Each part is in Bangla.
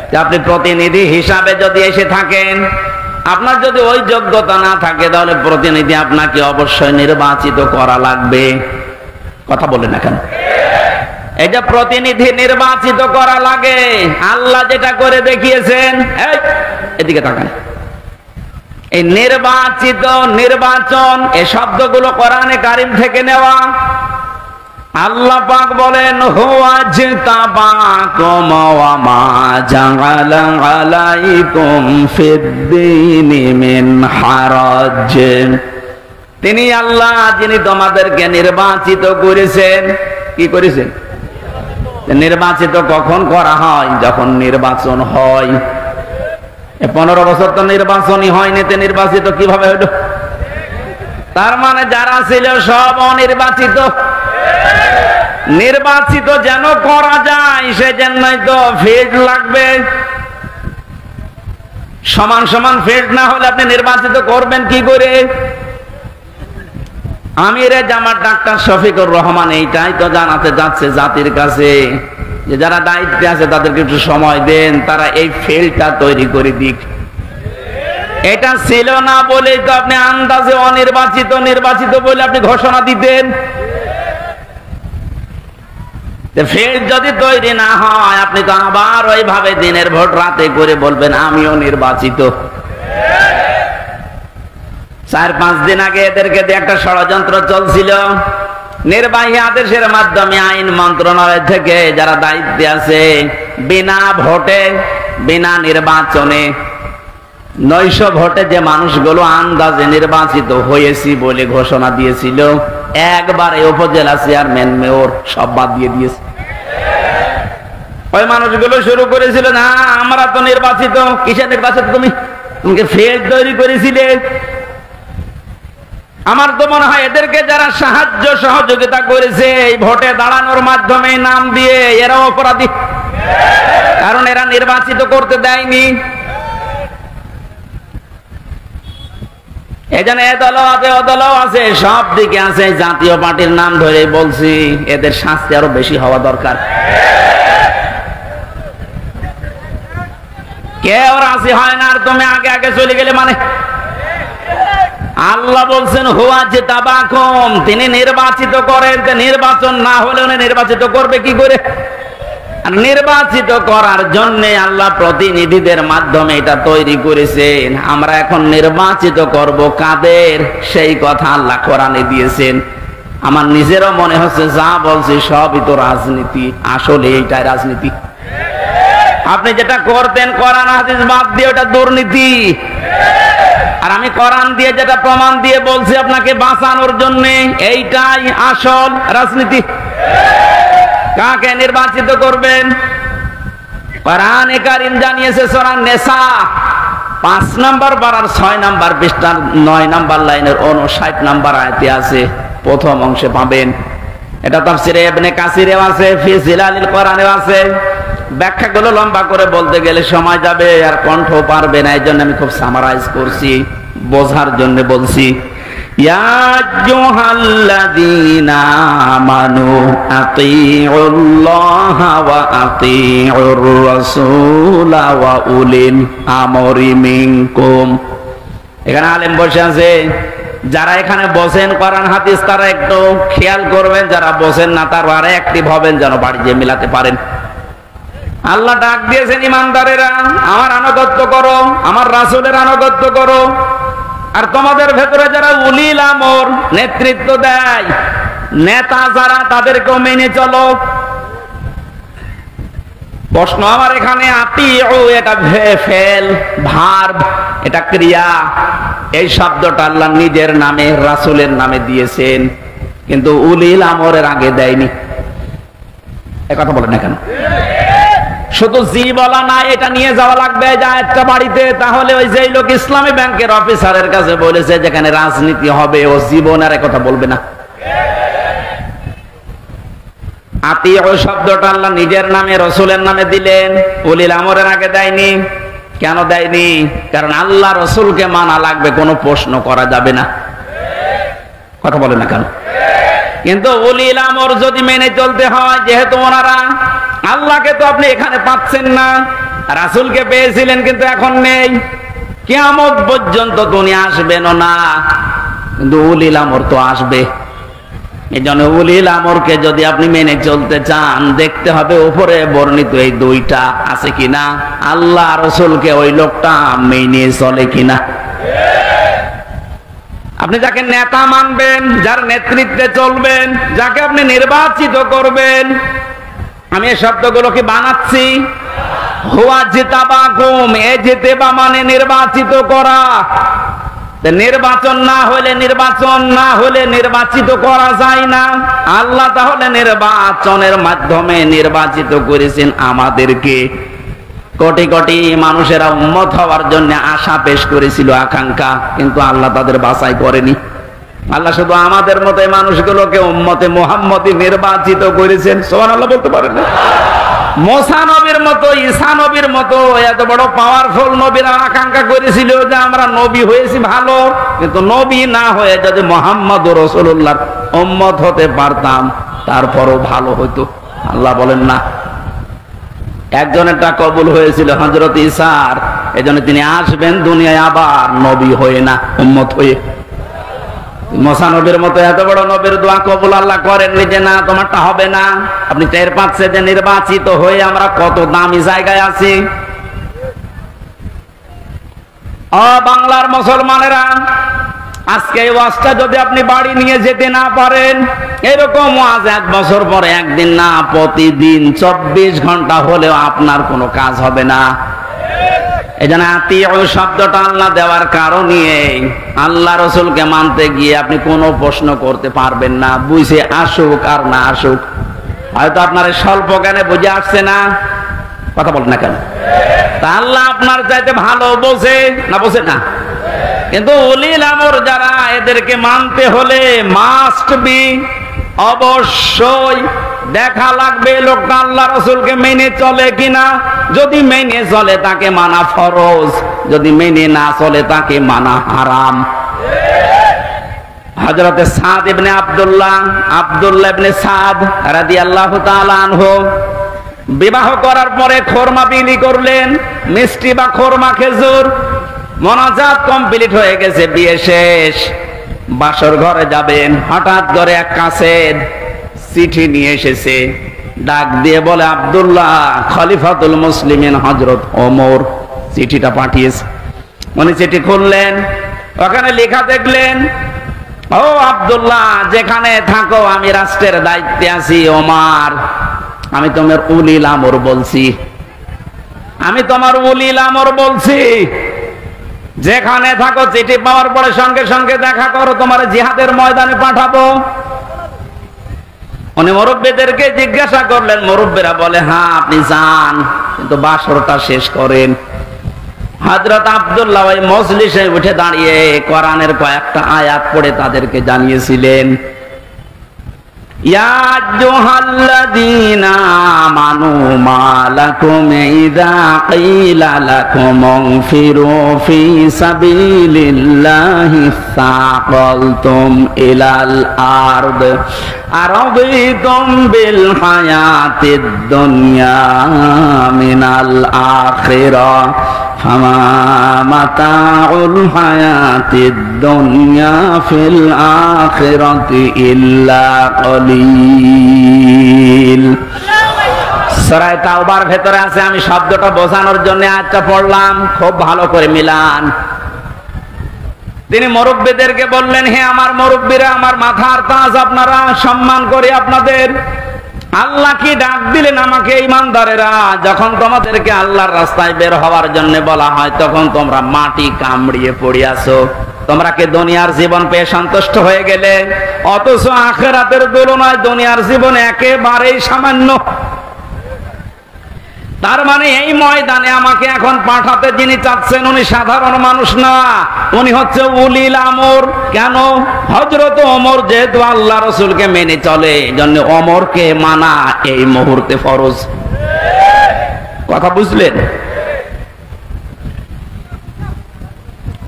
যে আপনি প্রতিনিধি হিসাবে যদি এসে থাকেন, আপনার যদি ওই যোগ্যতা না থাকে, তাহলে প্রতিনিধি আপনাকে অবশ্যই নির্বাচিত করা লাগবে। কথা বলেন না কেন? এই যে প্রতিনিধি নির্বাচিত করা লাগে, আল্লাহ যেটা করে দেখিয়েছেন, এদিকে তাকান। এই নির্বাচিত, নির্বাচন, এই শব্দগুলো কোরআনে কারিম থেকে নেওয়া। আল্লাহ পাক বলেন, হুয়া জিতাবাকুম ওয়া মা জাআলা আলাইকুম ফিদ-দীনি মিন হারাজ। তিনি আল্লাহ, যিনি তোমাদেরকে নির্বাচিত করেছেন। কি করেছেন? নির্বাচিত কখন করা হয়? যখন নির্বাচন হয়। 15 বছর তো নির্বাচনই হয়নি, তো নির্বাচিত কিভাবে হলো? তার মানে যারা ছিল সব অনির্বাচিত। নির্বাচিত যেন করা যায়, সেজন্যই তো ফিল্ড লাগবে। সমান সমান ফিল্ড না হলে আপনি নির্বাচিত করবেন কি করে? আমিরে জামাত ডাক্তার শফিকুর রহমান এইটাই তো জানাতে যাচ্ছে জাতির কাছে, যে যারা দায়িত্বে আছে তাদেরকে একটু সময় দেন, তারা এই ফিল্ডটা তৈরি করে দিক। এটা ছিল না বলেই তো আপনি আন্দাজে অনির্বাচিত, নির্বাচিত বলে আপনি ঘোষণা দিতেন। ফিল্ড যদি তৈরি না হয়, আপনি তো আবার ওইভাবে দিনের ভোট রাতে করে বলবেন আমিও নির্বাচিত। 4-5 দিন আগে এদেরকে দিয়ে একটা ষড়যন্ত্র চলছিল। নির্বাহী আদেশের মাধ্যমে আইন মন্ত্রণালয় থেকে যারা দায়িত্বে আছে, বিনা ভোটে, বিনা নির্বাচনে, 900 ভোটে যে মানুষগুলো আন্দাজে নির্বাচিত হয়েছি বলে ঘোষণা দিয়েছিল, একবারে উপজেলা চেয়ারম্যান, মেয়র সব বাদ দিয়ে দিয়েছে। ওই মানুষগুলো শুরু করেছিল, না আমরা তো নির্বাচিত। কিসের নির্বাচিত? তুমি ফেল তৈরি করেছিলে। আমার তো মনে হয় এদেরকে যারা সাহায্য সহযোগিতা করেছে এই ভোটে দাঁড়ানোর মাধ্যমে নাম দিয়ে, এরা অপরাধী, কারণ এরা নির্বাচিত করতে দেয়নি। এখানে এ দলও আছে, ও দলও আছে, সব দিকে আছে। জাতীয় পার্টির নাম ধরে বলছি, এদের শাস্তি আরো বেশি হওয়া দরকার। কেউ রাজি হয় না, আর তুমি আগে আগে চলে গেলে মানে। আল্লাহ বলছেন হুয়া জিতাবাকুম, তিনি নির্বাচিত করেন। নির্বাচন না হলে উনি নির্বাচিত করবে কি করে? নির্বাচিত করার জন্য আল্লাহ প্রতিনিধিদের মাধ্যমে এটা তৈরি করেছেন। আমরা এখন নির্বাচিত করব কাদের, সেই কথা আল্লাহ কোরআনে দিয়েছেন। আমার নিজেরও মনে হচ্ছে যা বলছি সবই তো রাজনীতি। আসলে এইটাই রাজনীতি। আপনি যেটা করতেন কোরআন হাদিস বাদ দিয়ে, ওটা দুর্নীতি। আর আমি কোরআন দিয়ে যেটা প্রমাণ দিয়ে বলছি আপনাকে বাঁচানোর জন্য, এইটাই আসল রাজনীতি। কাকে নির্বাচিত করবেন? কোরআনে কারীম জানিয়েছে সূরা নিসা 5 নম্বর পারার 6 নম্বর পৃষ্ঠার 9 নম্বর লাইনের 59 নম্বর আয়াতে আছে, প্রথম অংশে পাবেন। এটা তাফসীরে ইবনে কাসিরেও আছে, ফি জিলালিল কোরআনেও আছে। ব্যাখ্যাগুলো লম্বা করে বলতে গেলে সময় যাবে, আর কণ্ঠ পারবে না। এইজন্য আমি খুব সামারাইজ করছি, বোঝার জন্য বলছি। ইয়া আইয়ুহাল্লাযীনা আমানু আতিউল্লাহা ওয়া আতিউর রাসূলা ওয়া উলিল আমরি মিনকুম। এখানে আলেম বসে আছে, যারা এখানে বসেন কোরআন হাদিস তারা একটু খেয়াল করবেন, যারা বসেন না তারা আরে অ্যাক্টিভ হবেন, যেন বাড়ি গিয়ে মিলাতে পারেন। আল্লাহ ডাক দিয়েছেন, ইমানদারেরা আমার আনুগত্য করো, আমার রাসূলের আনুগত্য করো। আর তোমাদের ভেতরে যারা উলিল আমর, নেতৃত্ব দেয়, নেতা যারা, তাদেরকেও মেনে চলো। প্রশ্ন আমার এখানে, আতিউ এটা ফেল, ভার্ব, এটা ক্রিয়া। এই শব্দটা আল্লাহ নিজের নামে, রাসূলের নামে দিয়েছেন, কিন্তু উলিল আমরের আগে দেয়নি। এই কথা বলেন না কেন? শুধু জি বলা না, এটা নিয়ে যাওয়া লাগবে যা একটা বাড়িতে। তাহলে ওই যে লোক ইসলামী ব্যাংকের অফিসারের কাছে বলেছে যেখানে রাজনীতি হবে, ও জীবনের কথা বলবে না। আতিউ শব্দটা আল্লাহ নিজের নামে, রাসূলের নামে দিলেন, উলিল আমরের আগে দেয়নি। কেন দেয়নি? কারণ আল্লাহ রাসূলকে মানা লাগবে, কোনো প্রশ্ন করা যাবে না। কথা বলেন না কেন? কিন্তু উলিল আমর যদি মেনে চলতে হয়, যেহেতু ওনারা, আল্লাহকে তো আপনি এখানে পাচ্ছেন না, রাসূলকে পেয়েছিলেন কিন্তু এখন নেই, কিয়ামত পর্যন্ত তিনি আসবেনও না। কিন্তু উলিল আমর তো আসবে। এই জন্য উলিল আমরকে যদি আপনি মেনে চলতে চান, দেখতে হবে উপরে বর্ণিত এই দুইটা আছে কিনা, আল্লাহ রাসূলকে ওই লোকটা মেনে চলে কিনা। আপনি যাকে নেতা মানবেন, যার নেতৃত্বে চলবেন, যাকে আপনি নির্বাচিত করবেন, আমি এই শব্দগুলো কি বানাচ্ছি? হুয়া জিতাবাকুম, এ জিতেবা মানে নির্বাচিত করা। নির্বাচন না হলে নির্বাচিত করা যায় না। আল্লাহ তাহলে নির্বাচনের মাধ্যমে নির্বাচিত করেছেন আমাদেরকে। কোটি কোটি মানুষেরা উম্মত হওয়ার জন্য আশা পেশ করেছিল, আকাঙ্ক্ষা, কিন্তু আল্লাহ তাদের বাছাই করেনি। আল্লাহ শুধু আমাদের মতো মানুষগুলোকে উম্মতে মুহাম্মদী নির্বাচিত করেছেন। সুবহানাল্লাহ বলতে পারেন না? মুসা নবীর মতো, ঈসা নবীর মতো এত বড় পাওয়ারফুল নবীরা আকাঙ্ক্ষা করেছিল যে আমরা নবী হয়েছি ভালো, কিন্তু নবী না হয়ে যদি মুহাম্মদুর রাসূলুল্লাহর উম্মত হতে পারতাম তারপরও ভালো হতো। আল্লাহ বলেন না। একজনেরটা কবুল হয়েছিল হযরত ঈসার, এজন্য তিনি আসবেন দুনিয়ায় আবার নবী হয়ে না, উম্মত হয়ে। মুসা নবীর মতো এত বড় নবীর দোয়া কবুল আল্লাহ করেননি যে না তোমারটা হবে না। আপনি টের পাচ্ছেন যে নির্বাচিত হয়ে আমরা কত দামি জায়গায় আছি। বাংলার মুসলমানেরা, আজকে এই ওয়াজটা যদি আপনি বাড়ি নিয়ে যেতে না পারেন, এরকম ওয়াজ 1 বছর পরে একদিন না, প্রতিদিন 24 ঘন্টা হলেও আপনার কোনো কাজ হবে না। এই জন্য আতিউ শব্দটা আল্লাহ দেওয়ার কারণে আল্লাহ রাসূলকে মানতে গিয়ে আপনি কোনো প্রশ্ন করতে পারবেন না, বুঝে আসুক আর না আসুক। হয়তো আপনার স্বল্প জ্ঞানে বুঝে আসছে না, কথা বলেন না কেন? তা আল্লাহ আপনার চাইতে ভালো বোঝে না, বোঝে না? কিন্তু উলিল আমর যারা, এদেরকে মানতে হলে মাস্ট বি, অবশ্যই দেখা লাগবে লোকটা আল্লাহ রাসূলকে মেনে চলে কিনা। যদি মেনে চলে তাকে মানা ফরজ, যদি মেনে না চলে তাকে মানা হারাম। হযরতে সাদ ইবনে আব্দুল্লাহ ইবনে সাদ রাদিয়াল্লাহু তাআলা আনহু বিবাহ করার পরে খোরমা বিলি করলেন, মিষ্টি বা খোরমা খেজুর। মোনাজাত কমপ্লিট হয়ে গেছে, বিয়ে শেষ, বাসর ঘরে যাবেন। হঠাৎ করে এক কাছের চিঠি নিয়ে এসেছে, ডাক দিয়ে বলে আব্দুল্লাহ খলিফাতুল মুসলিমিন হযরত ওমর চিঠিটা পাঠিয়েছে। উনি চিঠি খুললেন, ওখানে লেখা দেখলেন, ও আব্দুল্লাহ যেখানে থাকো আমি রাষ্ট্রের দায়িত্বে আছি। ওমর, আমি তোমার উলিল আমর বলছি, আমি তোমার উলিল আমর বলছি, যেখানে থাকো চিঠি পাওয়ার পরে সঙ্গে সঙ্গে দেখা করো, তোমার জিহাদের ময়দানে পাঠাবো। উনি মুরব্বীদেরকে জিজ্ঞাসা করলেন, মুরব্বীরা বলে হ্যাঁ আপনি যান, কিন্তু বাসরটা শেষ করেন। হযরত আব্দুল্লাহ ওই মজলিসে উঠে দাঁড়িয়ে কোরআনের কয়েকটা আয়াত পড়ে তাদেরকে জানিয়েছিলেন, ইয়া আইয়ুহাল্লাযীনা আমানু মা লাকুম ইযা ক্বিলা লাকুম ইনফিরু ফী সাবিলিল্লাহি সাকালতুম ইলাল আরদ আরাদিতুম বিল হায়াতিদ দুনিয়া মিনাল আখিরাহ ফামা মাতাউল হায়াতিদ দুনিয়া ফিল আখিরাতি ইল্লা কলিল। সূরা তাওবার ভেতরে আছে, আমি শব্দটা বোঝানোর জন্য আয়াতটা পড়লাম, খুব ভালো করে মিলান। তিনি মুরব্বীদেরকে বললেন, হে আমার মুরব্বীরা, আমার মাথার তাজ, আপনারা সম্মান করে আপনাদের। আল্লাহ কি ডাক দিলেন আমাকে, ঈমানদারেরা, যখন তোমাদেরকে আল্লাহর রাস্তায় বের হওয়ার জন্য বলা হয় তখন তোমরা মাটি কামড়িয়ে পড়ে আছো। তোমরা কি দুনিয়ার জীবন পেয়ে সন্তুষ্ট হয়ে গেলে? অথচ আখিরাতের তুলনায় দুনিয়ার জীবন একেবারেই সামান্য। তার মানে এই ময়দানে আমাকে এখন পাঠাতে যিনি চাচ্ছেন উনি সাধারণ মানুষ না, উনি হচ্ছে উলিল আমর। কেন? হযরত ওমর যেহেতু আল্লাহ রাসূলকে মেনে চলে, এজন্য ওমরকে মানা এই মুহূর্তে ফরজ। কথা বুঝলেন?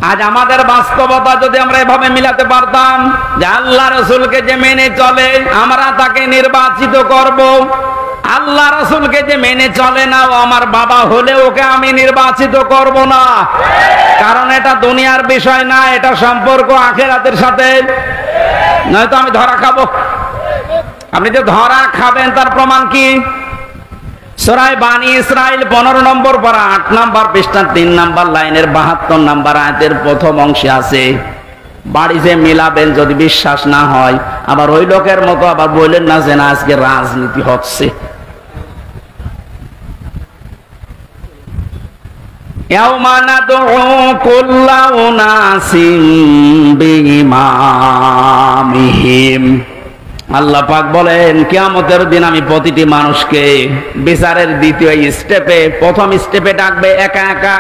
আজ আমাদের বাস্তবতা যদি আমরা এভাবে মিলাতে পারতাম যে আল্লাহ রাসূলকে যে মেনে চলে আমরা তাকে নির্বাচিত করব, আল্লাহ রাসূলকে যে মেনে চলে না, ও আমার বাবা হলে ওকে আমি নির্বাচিত করব না। কারণ এটা দুনিয়ার বিষয় না, এটা সম্পর্ক আখিরাতের সাথে। নয়তো আমি ধরা খাবো। আপনি যে ধরা খাবেন তার প্রমাণ কি? সূরা বানী ইসরাইল 15 নম্বর পারা 8 নম্বর পৃষ্ঠা 3 নম্বর লাইনের 72 নম্বর আয়াতের প্রথম অংশে আছে, বাড়িতে মিলাবেন যদি বিশ্বাস না হয়। আবার ওই লোকের মতো আবার বললেন না যে না আজকে রাজনীতি হচ্ছে। ইয়াউমা নাদউ কুল্লা উনাসিম বিইমামিহিম। আল্লাহ পাক বলেন কিয়ামতের দিন আমি প্রতিটি মানুষকে বিচারের দ্বিতীয় স্টেপে, প্রথম স্টেপে ডাকবে একা একা,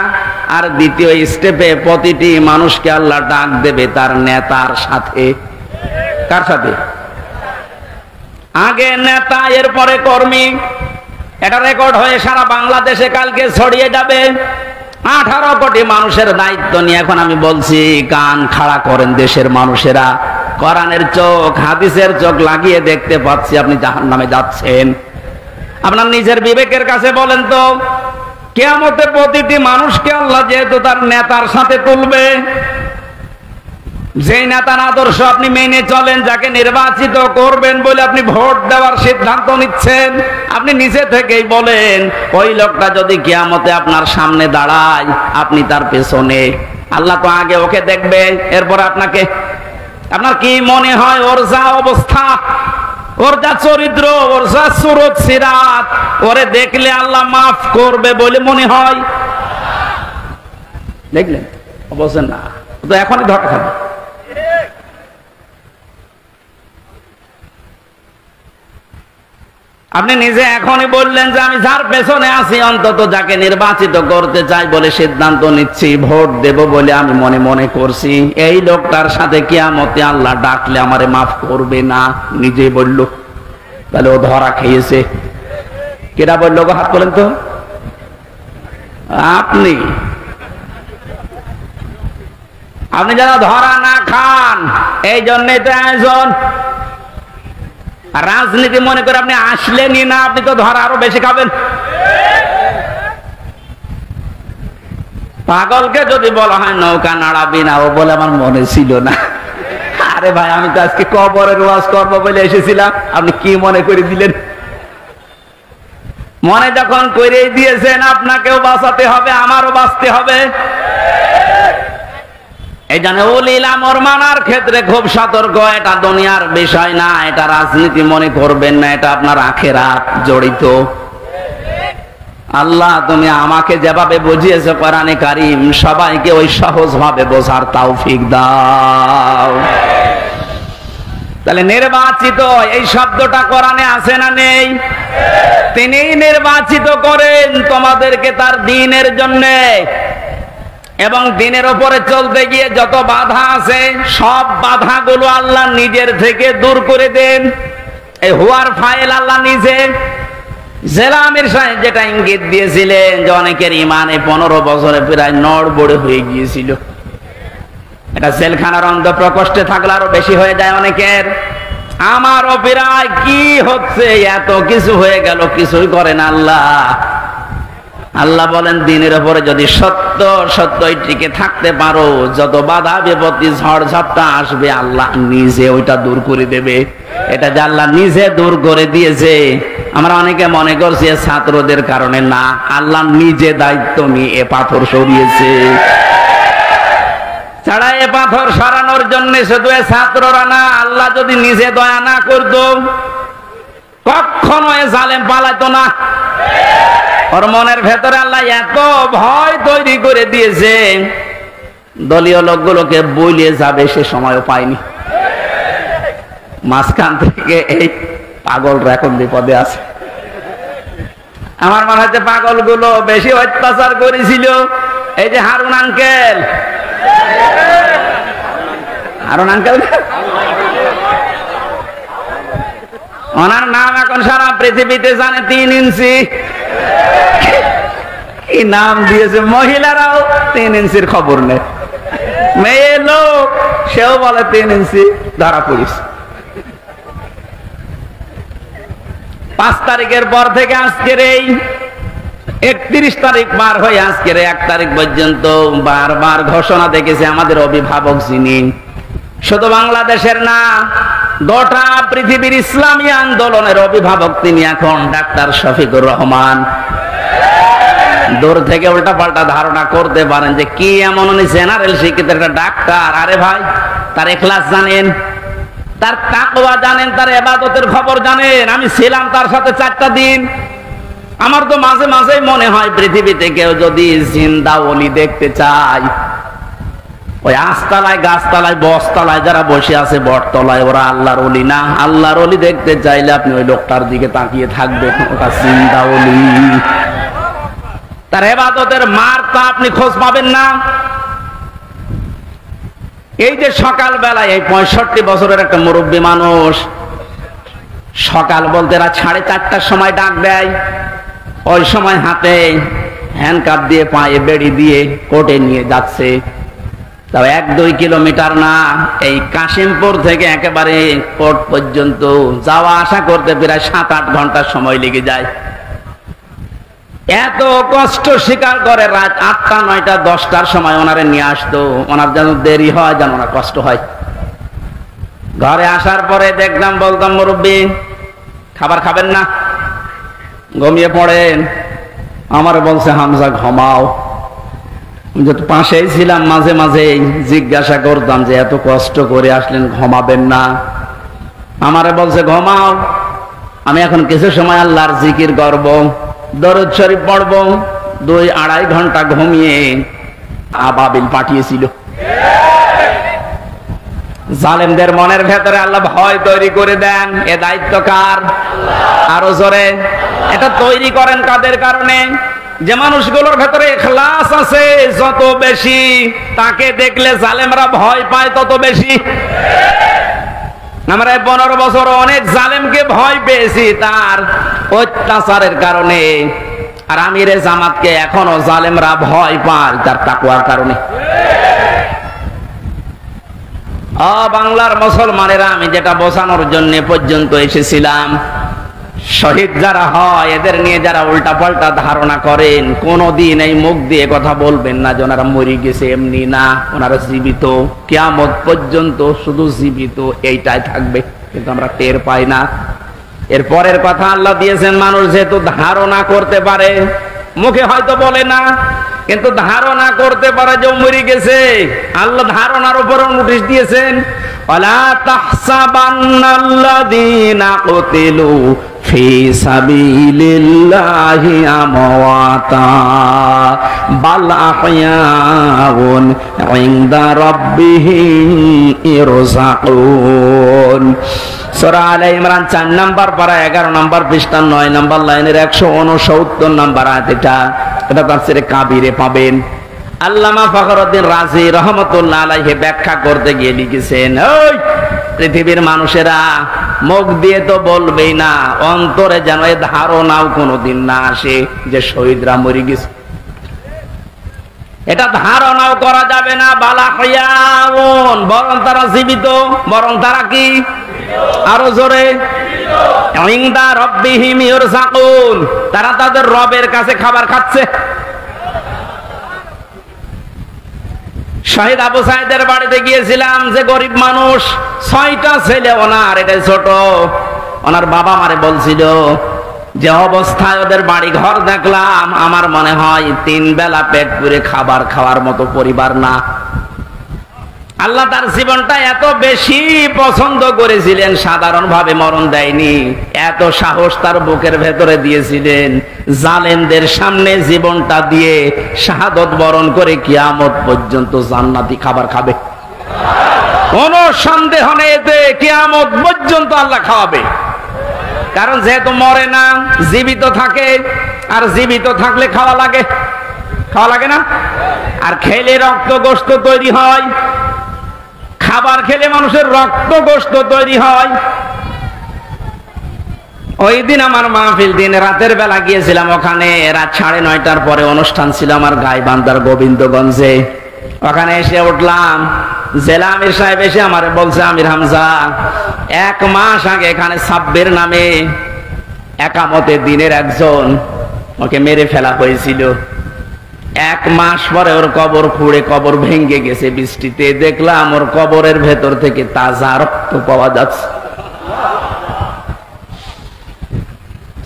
আর দ্বিতীয় স্টেপে প্রতিটি মানুষকে আল্লাহ ডাক দেবে তার নেতার সাথে। কার সাথে? আগে নেতা, এরপরে কর্মী। এটা রেকর্ড হয়ে সারা বাংলাদেশে কালকে ছড়িয়ে যাবে। 18 কোটি মানুষের দায়িত্ব নিয়ে এখন আমি বলছি, কান খাড়া করেন দেশের মানুষেরা। কোরআনের চোখ, হাদিসের চোখ লাগিয়ে দেখতে পাচ্ছি আপনি জাহান্নামে যাচ্ছেন। আপনার নিজের বিবেকের কাছে বলেন তো, কিয়ামতে প্রতিটি মানুষকে আল্লাহ যেহেতু তার নেতার সাথে তুলবে, যেই নেতার আদর্শ আপনি মেনে চলেন, যাকে নির্বাচিত করবেন বলে আপনি ভোট দেওয়ার সিদ্ধান্ত নিচ্ছেন, আপনি নিজে থেকেই বলেন ওই লোকটা যদি কিয়ামতে আপনার সামনে দাঁড়ায়, আপনি তার পেছনে। আল্লাহ তো আগে ওকে দেখবে, এরপর আপনাকে। আপনার কি মনে হয় ওর যা অবস্থা, ওর যা চরিত্র, ওর যা সুরত সিরাত, ওরে দেখলে আল্লাহ মাফ করবে বলে মনে হয়? দেখলেন? অবশ্যই না, তো এখনই ধরা খাবে। আপনি নিজে এখনই বললেন যে আমি যার পেছনে আছি, অন্তত যাকে নির্বাচিত করতে চাই বলে সিদ্ধান্ত নিচ্ছি, ভোট দেব বলে আমি মনে মনে করছি, এই লোকটার সাথে কিয়ামতে আল্লাহ ডাকলে আমারে মাফ করবে না, নিজে বলল। তাহলে ও ধরা খেয়েছে। কেটা বললো গো? হাত তোলেন তো। আপনি আপনি যারা ধরা না খান, এই জন্যই তো আয়োজন। রাজনীতি মনে করে আপনি আসলেনই না, আপনি তো ধরা আরো বেশি খাবেন। পাগলকে যদি বলা হয় নৌকা নাড়াবি না, ও বলে আমার মনে ছিল না। আরে ভাই, আমি তো আজকে কবরের ওয়াজ করবো বলে এসেছিলাম, আপনি কি মনে করে দিলেন? মনে যখন করেই দিয়েছেন, আপনাকেও বাঁচাতে হবে, আমারও বাঁচতে হবে। এই জন্য উলিল আমর মানার ক্ষেত্রে খুব সতর্ক। এটা দুনিয়ার বিষয় না, এটা রাজনীতি মনে করবেন না, এটা আপনার আখিরাত জড়িত। আল্লাহ তুমি আমাকে যেভাবে বুঝিয়েছো কোরআনে কারীম, সবাইকে ওই সহজ ভাবে বোঝার তৌফিক দাও। তাহলে নির্বাচিত এই শব্দটা কোরআনে আছে না নেই? তিনি নির্বাচিত করেন তোমাদেরকে তার দ্বীনের জন্য, এবং দিনের উপরে চলতে গিয়ে যত বাধা আছে সব বাধাগুলো আল্লাহ নিজের থেকে দূর করে দেন। এই হুয়ার ফাইল আল্লাহ নিজে। জেলা আমির সাহেব যেটা ইঙ্গিত দিয়েছিলেন যে অনেকের ইমানে 15 বছরে প্রায় নড়বড়ে হয়ে গিয়েছিল, এটা জেলখানার অন্ধ প্রকোষ্ঠে থাকলে আরো বেশি হয়ে যায় অনেকের। আমারও প্রায় কি হচ্ছে, এত কিছু হয়ে গেল, কিছুই করেন আল্লাহ। আল্লাহ বলেন দিনের উপরে যদি সত্য সত্যই টিকে থাকতে পারো, যত বাধা বিপত্তি ঝড় ঝাপটা আসবে আল্লাহ নিজে ওইটা দূর করে দেবে। এটা যে আল্লাহ নিজে দূর করে দিয়েছে, আমরা অনেকে মনে করছি ছাত্রদের কারণে, না, আল্লাহ নিজে দায়িত্ব নিয়ে এ পাথর সরিয়েছে। ছাড়া এ পাথর সরানোর জন্য শুধু ছাত্ররা না, আল্লাহ যদি নিজে দয়া না করতো কখনো এ জালেম পালাইতো না। ওর মনের ভেতরে আল্লাহ এত ভয় তৈরি করে দিয়েছে, দলীয় লোকগুলোকে বইলিয়ে যাবে সে সময়ও পায়নি। মাঝখান থেকে এই পাগলরা এখন বিপদে আছে। আমার মনে হচ্ছে পাগলগুলো বেশি অত্যাচার করেছিল এই যে হারুন আঙ্কেল। হারুন আঙ্কেল, ওনার নাম এখন সারা পৃথিবীতে জানে, 3 ইঞ্চি। কি নাম দিয়েছে, মহিলারাও 3 ইঞ্চির খবর নেই। মেয়ে লোক সেও বলে 3 ইঞ্চি, ধরা পড়িস। 5 তারিখের পর থেকে আজকের এই 31 তারিখ পার হয়ে আজকের 1 তারিখ পর্যন্ত বারবার ঘোষণা দেখেছে আমাদের অভিভাবক যিনি, শুধু বাংলাদেশের না, গোটা পৃথিবীর ইসলামী আন্দোলনের অভিভাবক তিনি এখন ডাক্তার শফিকুর রহমান। দূর থেকে উল্টা পাল্টা ধারণা করতে পারেন যে কি এমন উনি জেনারেল শিক্ষিত একটা ডাক্তার। আরে ভাই, তার ইখলাস জানেন, তার তাকওয়া জানেন, তার ইবাদতের খবর জানেন। আমি ছিলাম তার সাথে 4টা দিন। আমার তো মাঝে মাঝেই মনে হয় পৃথিবীতে কেউ যদি জিন্দা ওলি দেখতে চায়, ওই আস্তালায়, গাছতলায়, বসতলায় যারা বসে আছে বটতলায়, ওরা আল্লাহর ওলি না। আল্লাহর ওলি দেখতে চাইলে আপনি ওই লোকটার দিকে তাকিয়ে থাকবেন, ওটা জিন্দা ওলি। তার ইবাদতের মার্কা আপনি খোঁজ পাবেন না। এই যে সকাল বেলায় এই 65 বছরের একটা মুরব্বী মানুষ, সকাল বলতে রাত 4:30টার সময় ডাক দেয়। ওই সময় হাতে হ্যান্ডকাপ দিয়ে, পায়ে বেড়ি দিয়ে কোর্টে নিয়ে যাচ্ছে। তাও 1-2 কিলোমিটার না, এই কাশিমপুর থেকে একেবারে কোর্ট পর্যন্ত যাওয়া আসা করতে প্রায় 7-8 ঘন্টা সময় লেগে যায়। এত কষ্ট স্বীকার করে রাত 8টা, 9টা, 10টার সময় ওনারে নিয়ে আসতো। ওনার যেন দেরি হয়, যেন ওনার কষ্ট হয়। ঘরে আসার পরে দেখলাম, বলতাম, মুরব্বী খাবার খাবেন না, ঘুমিয়ে পড়েন। আমার বলছে, হামজা ঘুমাও। যত পাশেই ছিলাম, মাঝে মাঝে জিজ্ঞাসা করতাম যে এত কষ্ট করে আসলেন, ঘুমাবেন না? আমারে বলছে, ঘুমাও, আমি এখন কিছু সময় আল্লাহর জিকির করব, দরুদ শরীফ পড়ব। 2-2.5 ঘন্টা ঘুমিয়ে আবাবিল পাঠিয়েছিল। জালেমদের মনের ভেতরে আল্লাহ ভয় তৈরি করে দেন। এ দায়িত্ব কার? আরো জোরে। এটা তৈরি করেন কাদের কারণে? যে মানুষগুলোর ভেতরে ইখলাস আছে যত বেশি, তাকে দেখলে জালেমরা ভয় পায় তত বেশি। আমরা 15 বছর অনেক জালেমকে ভয় পেয়েছি তার অত্যাচারের কারণে, আর আমিরে জামাতকে এখনো জালেমরা ভয় পায় তার তাকওয়ার কারণে। বাংলার মুসলমানেরা, আমি যেটা বোঝানোর জন্য পর্যন্ত এসেছিলাম, শহীদ যারা হয় এদের নিয়ে যারা উল্টা পাল্টা ধারণা করেন, কোনদিন এই মুখ দিয়ে কথা বলবেন না যে ওনারা মরে গেছে। এমনি না, ওনারা জীবিত, কিয়ামত পর্যন্ত শুধু জীবিত এইটাই থাকবে, কিন্তু আমরা টের পাই না। এর পরের কথা আল্লাহ দিয়েছেন, মানুষ যেহেতু ধারণা করতে পারে, মুখে হয়তো বলে না, কিন্তু ধারণা করতে পারে যে মরে গেছে। আল্লাহ ধারণার উপর নোটিশ দিয়েছেন, ওয়ালা তাহসাবান্নাল্লাযীনা কুতিলু ফি সাবিলিল্লাহি আমওয়াতা বাল আহয়াউন ইনদা রাব্বিহিম ইরযাকুন। সূরা আলে ইমরান 4 নম্বর পারা 11 নম্বর পৃষ্ঠা 9 নম্বর লাইনের 169 নম্বর আয়াত। এটা তাফসীরে কাবীরে পাবেন। আল্লামা ফখরুদ্দিন রাজি রহমাতুল্লাহ আলাইহি ব্যাখ্যা করতে গিয়ে লিখেছেন, ওই পৃথিবীর মানুষেরা মুখ দিয়ে তো বলবেই না, অন্তরে যেন এই ধারণাও কোনোদিন না আসে যে শহীদরা মরে গেছে। এটা ধারণাও করা যাবে না। বালা হয়াউন, বরং তারা জীবিত। বরং তারা কি? আরো জোরে। ইনদা রাব্বিহিম ইরযাকুন, তারা তাদের রবের কাছে খাবার খাচ্ছে। শহীদ আবু সাইদের বাড়িতে গিয়েছিলাম, যে গরিব মানুষ, 6টা ছেলে ওনার, এটাই ছোট। ওনার বাবা মারে বলছিল যে অবস্থায় ওদের বাড়ি ঘর দেখলাম, আমার মনে হয় 3 বেলা পেট পুরে খাবার খাওয়ার মতো পরিবার না। আল্লাহ তার জীবনটা এত বেশি পছন্দ করেছিলেন, সাধারণভাবে মরণ দেয়নি। এত সাহস তার বুকের ভেতরে দিয়েছিলেন, জালেমদের সামনে জীবনটা দিয়ে শাহাদত বরণ করে কিয়ামত পর্যন্ত জান্নাতি খাবার খাবে। কোন সন্দেহ নেই, এতে কিয়ামত পর্যন্ত আল্লাহ খাওয়াবে। কারণ যেহেতু মরে না, জীবিত থাকে, আর জীবিত থাকলে খাওয়া লাগে। খাওয়া লাগে না? আর খেলে রক্ত গোশত তৈরি হয়। খাবার খেলে মানুষের রক্ত গোশত তৈরি হয়। ওই দিন আমার মাহফিল, দিন রাতের বেলা গিয়েছিলাম ওখানে। রাত 9:30টার পরে অনুষ্ঠান ছিল আমার গাইবান্ধার গোবিন্দগঞ্জে। ওখানে এসে উঠলাম, জেলা আমির সাহেব এসে আমারে বলছে, আমির হামজা, 1 মাস আগে এখানে সাব্বির নামে একামতে দিনের একজন, ওকে মেরে ফেলা হয়েছিল। 1 মাস পরে ওর কবর খুঁড়ে কবর ভেঙে গেছে বৃষ্টিতে, দেখলাম ওর কবরের ভেতর থেকে তাজা রক্ত পাওয়া যাচ্ছে।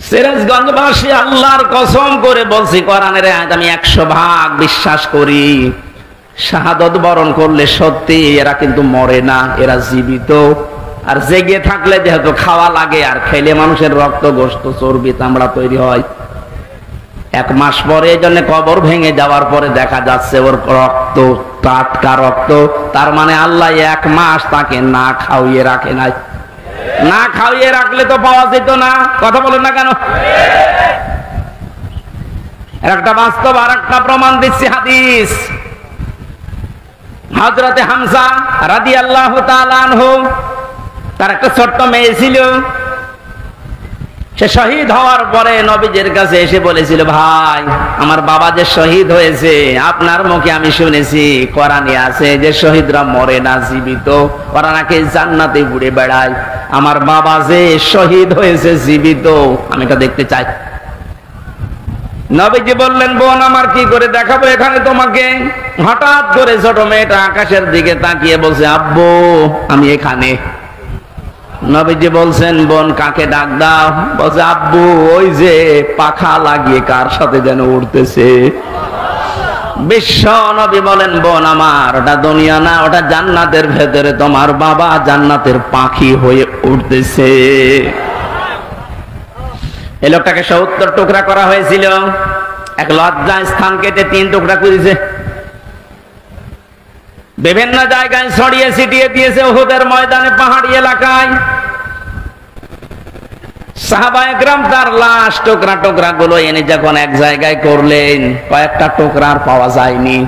সিরাজগঞ্জবাসী, আল্লাহর কসম করে বলছি, কোরআনের আয়াত আমি 100% বিশ্বাস করি। শাহাদত বরণ করলে সত্যি এরা কিন্তু মরে না, এরা জীবিত। আর জেগে থাকলে যেহেতু খাওয়া লাগে, আর খেলে মানুষের রক্ত, গোশত, চর্বি, চামড়া তৈরি হয়। 1 মাস পরে এই জন্য কবর ভেঙে যাওয়ার পরে দেখা যাচ্ছে ওর রক্ত টাটকা রক্ত। তার মানে আল্লাহ 1 মাস তাকে না খাওয়িয়ে রাখে নাই। না খাওয়িয়ে রাখলে তো পাওয়া যেত না। কথা বলেন না কেন? একটা বাস্তব আর একটা প্রমাণ দিচ্ছি, হাদিস। হযরতে হামজা রাদিয়াল্লাহু তাআলা আনহু, তার একটা ছোট্ট মেয়ে ছিল। সে শহীদ হওয়ার পরে নবীজির কাছে এসে বলেছিল, ভাই আমার বাবা যে শহীদ হয়েছে, আপনার মুখে আমি শুনেছি, কোরআনে আছে যে শহীদরা মরে না, জীবিত, ওরা নাকি জান্নাতে ঘুরে বেড়ায়। আমার বাবা যে শহীদ হয়েছে জীবিত, আমি এটা দেখতে চাই। নবীজি বললেন, বোন আমার কি করে দেখাবো এখানে তোমাকে? হঠাৎ করে ছোট মেয়েটা আকাশের দিকে তাকিয়ে বলছে, আব্বু আমি এখানে। নবীজি বলছেন, বোন কাকে ডাক দাও? বলছে, আব্বু ওই যে পাখা লাগিয়ে কার সাথে যেন উড়তেছে। বিশ্ব নবী বলেন, বোন আমার, ওটা দুনিয়া না, ওটা জান্নাতের ভেতরে তোমার বাবা জান্নাতের পাখি হয়ে উঠতেছে। এই লোকটাকে 70 টুকরা করা হয়েছিল। এক লজ্জা স্থান কেটে 3 টুকরা করেছে। বিভিন্ন জায়গায় ছড়িয়ে ছিটিয়ে দিয়েছে, উহুদের ময়দানে, পাহাড়ি এলাকায়। সাহাবায়ে কেরাম তার লাশ টুকরা টুকরা গুলো এনে যখন এক জায়গায় করলেন, কয়েকটা টুকরা আর পাওয়া যায়নি,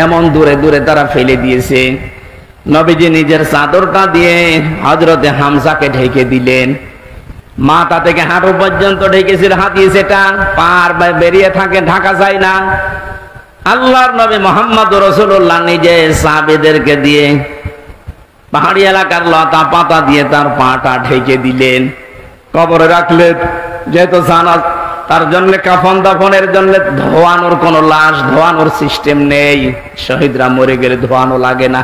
এমন দূরে দূরে তারা ফেলে দিয়েছে। নবীজি নিজের চাদরটা দিয়ে হযরতে হামজাকে ঢেকে দিলেন। মাথা থেকে হাঁটু পর্যন্ত ঢেকেছিল, হাদিসেটা পার বেরিয়ে থাকে, ঢাকা যায় না। আল্লাহর নবী মুহাম্মদুর রাসূলুল্লাহ নিজে সাহাবীদেরকে দিয়ে পাহাড়ি এলাকার লতা পাতা দিয়ে তার পাটা ঢেকে দিলেন, কবরে রাখলেন। যেহেতু জানা তার জন্য কাফন দাফনের জন্য ধোয়ানোর কোন লাশ ধোয়ানোর সিস্টেম নেই, শহীদরা মরে গেলে ধোয়ানো লাগে না।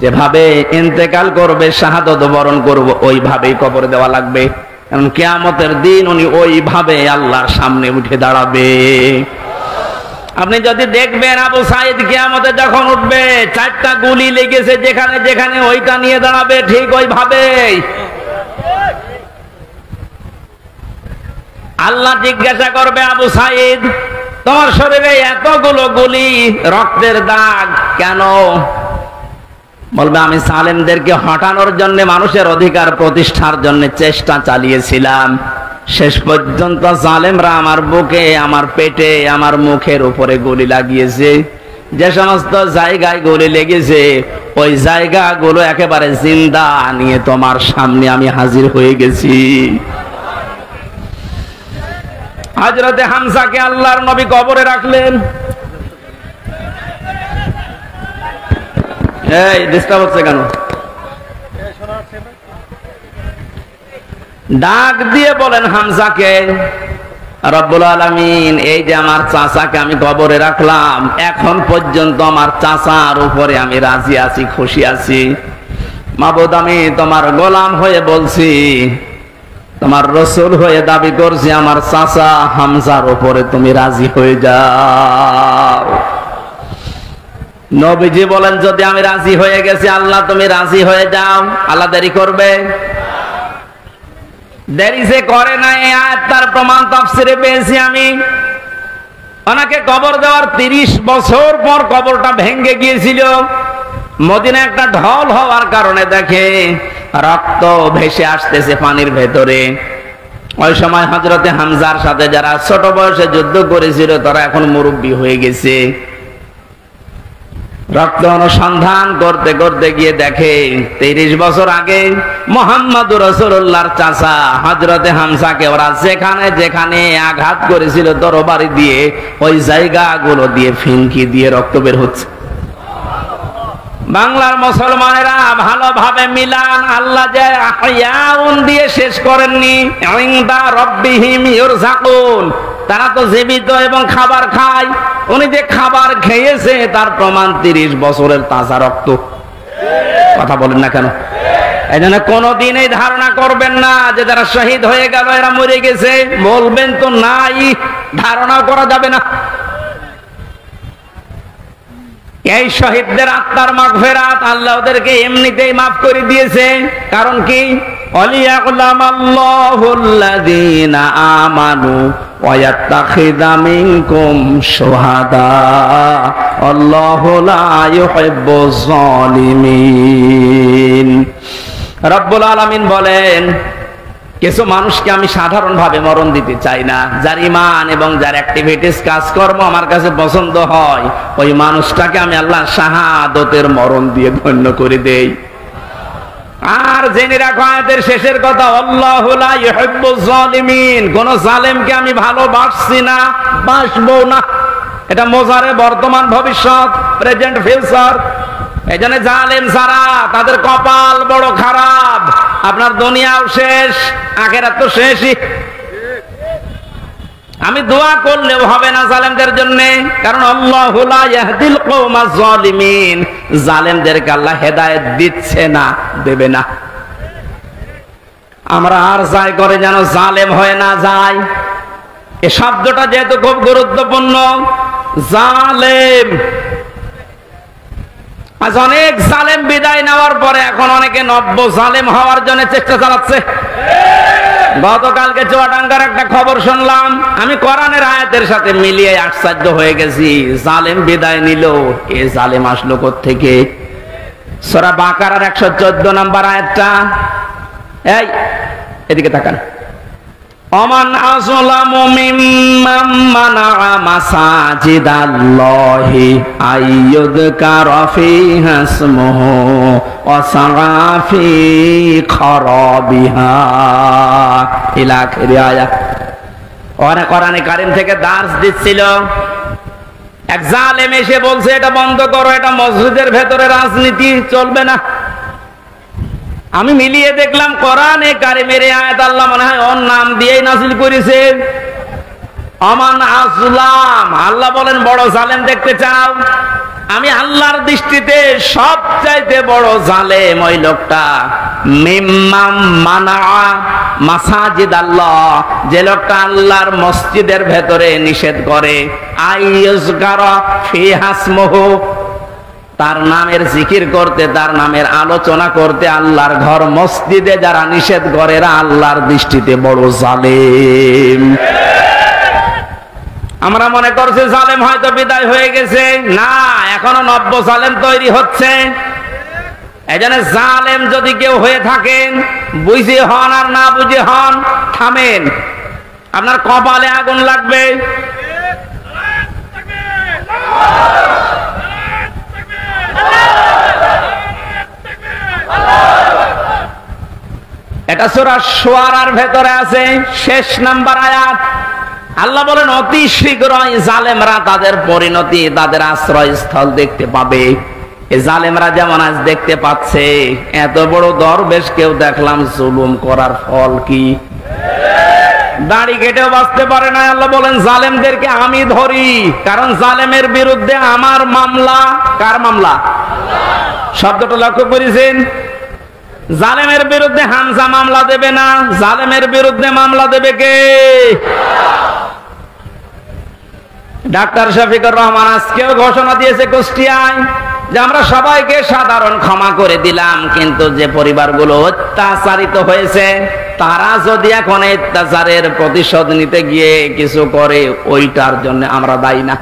যেভাবে ইন্তেকাল করবে, শাহাদত বরণ করব, ওইভাবেই কবরে দেওয়া লাগবে। কারণ কিয়ামতের দিন উনি ওইভাবে আল্লাহর সামনে উঠে দাঁড়াবে। আপনি যদি দেখবেন আবু সাঈদ কিয়ামতে যখন উঠবে, 4টা গুলি লেগেছে যেখানে যেখানে, ওইটা নিয়ে দাঁড়াবে ঠিক ওইভাবে। আল্লাহ জিজ্ঞাসা করবে, আবু সাঈদ তোমার শরীরে এতগুলো গুলি, রক্তের দাগ কেন? বলবে, আমি সালেমদেরকে হটানোর জন্য, মানুষের অধিকার প্রতিষ্ঠার জন্য চেষ্টা চালিয়েছিলাম। শেষ পর্যন্ত জালেমরা আমার বুকে, আমার পেটে, আমার মুখের উপরে গুলি লাগিয়েছে। যে সমস্ত জায়গায় গুলি লেগেছে, ওই জায়গাগুলো একেবারে জিন্দা নিয়ে তোমার সামনে আমি হাজির হয়ে গেছি। হযরতে হামজাকে আল্লাহর নবী কবরে রাখলেন। এই ডিস্টার্ব হচ্ছে কেন? ডাক দিয়ে বলেন হামজাকে, রব্বুল আলামিন এই যে আমার চাচাকে আমি কবরে রাখলাম, এখন পর্যন্ত আমার চাচার উপরে আমি রাজি আছি, খুশি আছি। মাবুদ আমি তোমার গোলাম হয়ে বলছি, তোমার রাসূল হয়ে দাবি করছি, আমার চাচা হামজার উপরে তুমি রাজি হয়ে যাও। নবীজি বলেন, যদি আমি রাজি হয়ে গেছি, আল্লাহ তুমি রাজি হয়ে যাও, আল্লাহ দেরি করবে? দেরি যে করে না, এই আয়াত তার প্রমাণ তাফসিরে পেয়েছি আমি। ওনাকে কবর দেওয়ার 30 বছর পর কবরটা ভেঙে গিয়েছিল। মদিনা একটা ঢল হওয়ার কারণে দেখে রক্ত ভেসে আসতেছে পানির ভেতরে। ওই সময় হযরতে হামজার সাথে যারা ছোট বয়সে যুদ্ধ করেছিল, তারা এখন মুরব্বী হয়ে গেছে। রক্ত অনুসন্ধান করতে করতে গিয়ে দেখে 30 বছর আগে মুহাম্মদুর রাসূলুল্লাহর চাচা হযরতে হামজাকে ওরা যেখানে যেখানে আঘাত করেছিল তরবারি দিয়ে, ওই জায়গাগুলো দিয়ে ফিনকি দিয়ে রক্ত বের হচ্ছে। বাংলার মুসলমানেরা ভালোভাবে মিলান, আল্লাহ যে আহইয়াউন দিয়ে শেষ করেননি, ইনদা রাব্বিহিম ইরযাকুন, তারা তো জীবিত এবং খাবার খায়। উনি যে খাবার খেয়েছে তার প্রমাণ 30 বছরের তাজা রক্ত। কথা বলেন না কেন? এই জন্য কোনদিন এই ধারণা করবেন না যে যারা শহীদ হয়ে গেল এরা মরে গেছে, বলবেন তো নাই, ধারণা করা যাবে না। এই শহীদদের আত্মার মাগফিরাত আল্লাহ ওদেরকে এমনিতেই মাফ করে দিয়েছে। কারণ কি? ওয়ালিয়াকুলামাল্লাহুল্লাযীনা আমানু ওয়া ইয়াত্তাখিযা মিনকুম শুহাদা আল্লাহু লা ইউহিব্বুয যালিমিন। রব্বুল আলামিন বলেন, কিছু মানুষকে আমি সাধারণভাবে মরণ দিতে চাই না, যার ঈমান এবং যার অ্যাক্টিভিটিস কাজকর্ম আমার কাছে পছন্দ হয়, ওই মানুষটাকে আমি আল্লাহ শাহাদতের মরণ দিয়ে ধন্য করে দেই। আর জেনে রাখো আয়াতের শেষের কথা, আল্লাহু লা ইউহিব্বুয যালিমিন, কোন জালেমকে আমি ভালোবাসছি না, বাসবো না। এটা মোজারে বর্তমান ভবিষ্যৎ, প্রেজেন্ট ফিউচার। এই জন্য জালেম যারা, তাদের কপাল বড় খারাপ। আপনার দুনিয়াও শেষ, আখিরাত তো শেষই। আমি দোয়া করলেও হবে না জালেমদের জন্য, কারণ আল্লাহু লা ইয়াহদিল কওমাজ জালিমিন, জালেমদেরকে আল্লাহ হেদায়েত দিচ্ছে না, দেবে না। আমরা আর যাই করে যেন জালেম হয়ে না যায়। এই শব্দটা যেহেতু খুব গুরুত্বপূর্ণ, জালেম। আজ অনেক জালেম বিদায় নেওয়ার পরে এখন অনেকে নব্য জালেম হওয়ার জন্য চেষ্টা চালাচ্ছে। গতকালকে চুয়াডাঙ্গার একটা খবর শুনলাম, আমি কোরআনের আয়াতের সাথে মিলিয়ে আশ্চর্য হয়ে গেছি। জালেম বিদায় নিল, এ জালেম আসলো কোত্থেকে? সূরা বাকারার 114 নম্বর আয়াতটা, এই এদিকে তাকান। ওমান আযলামু মিম্মান মানাআ মাসাজিদাল্লাহি আইয়ুযকারা ফীহা ইসমুহু ওয়া সাআ ফী খারাবিহা ইলা আখির আয়াত। ওরা কোরআনে কারীম থেকে দার্স দিচ্ছিল, এক জালেম এসে বলছে এটা বন্ধ করো, এটা মসজিদের ভেতরে রাজনীতি চলবে না। আমি মিলিয়ে দেখলাম কোরআনে কারিমের আয়াত আল্লাহ মনে হয় ওর নাম দিয়েই নাযিল করেছেন। আমান আযলাম, আল্লাহ বলেন বড় জালেম দেখতে চাও? আমি আল্লাহর দৃষ্টিতে সবচাইতে বড় জালেম ওই লোকটা, মিম্মাম মানাআ মাসাজিদ আল্লাহ, যে লোকটা আল্লাহর মসজিদের ভেতরে নিষেধ করে, আইয়ুযকারা ফীহা ইসমুহু, তার নামের জিকির করতে, তার নামের আলোচনা করতে আল্লাহর ঘর মসজিদে যারা নিষেধ করে এরা আল্লাহর দৃষ্টিতে বড় জালেম। আমরা মনে করছি জালেম হয়তো বিদায় হয়ে গেছে, না, এখনো নব্য জালেম তৈরি হচ্ছে। এজন্য জালেম যদি কেউ হয়ে থাকেন, বুঝে হন আর না বুঝে হন, থামেন, আপনার কপালে আগুন লাগবে। এটা সূরা শুআরার ভেতরে আছে, শেষ নাম্বার আয়াত। আল্লাহ বলেন অতি শীঘ্রই জালেমরা তাদের পরিণতি, তাদের আশ্রয়স্থল দেখতে পাবে। এই জালেমরা যেমন আজ দেখতে পাচ্ছে, এত বড় দরবেশ কেউ দেখলাম জুলুম করার ফল কি? দাড়ি কেটেও বাঁচতে পারে না। আল্লাহ বলেন জালেমদেরকে আমি ধরি, কারণ জালেমের বিরুদ্ধে আমার মামলা। কার মামলা? শব্দটা লক্ষ্য করেছেন? জালেমের বিরুদ্ধে হামজা মামলা দেবে না, জালেমের বিরুদ্ধে মামলা দেবে কে? ডাক্তার শফিকুর রহমান আজকেও ঘোষণা দিয়েছে কুষ্টিয়ায় যে আমরা সবাইকে সাধারণ ক্ষমা করে দিলাম, কিন্তু যে পরিবারগুলো অত্যাচারিত হয়েছে তারা যদি এখন অত্যাচারের প্রতিশোধ নিতে গিয়ে কিছু করে, ওইটার জন্য আমরা দায়ী না।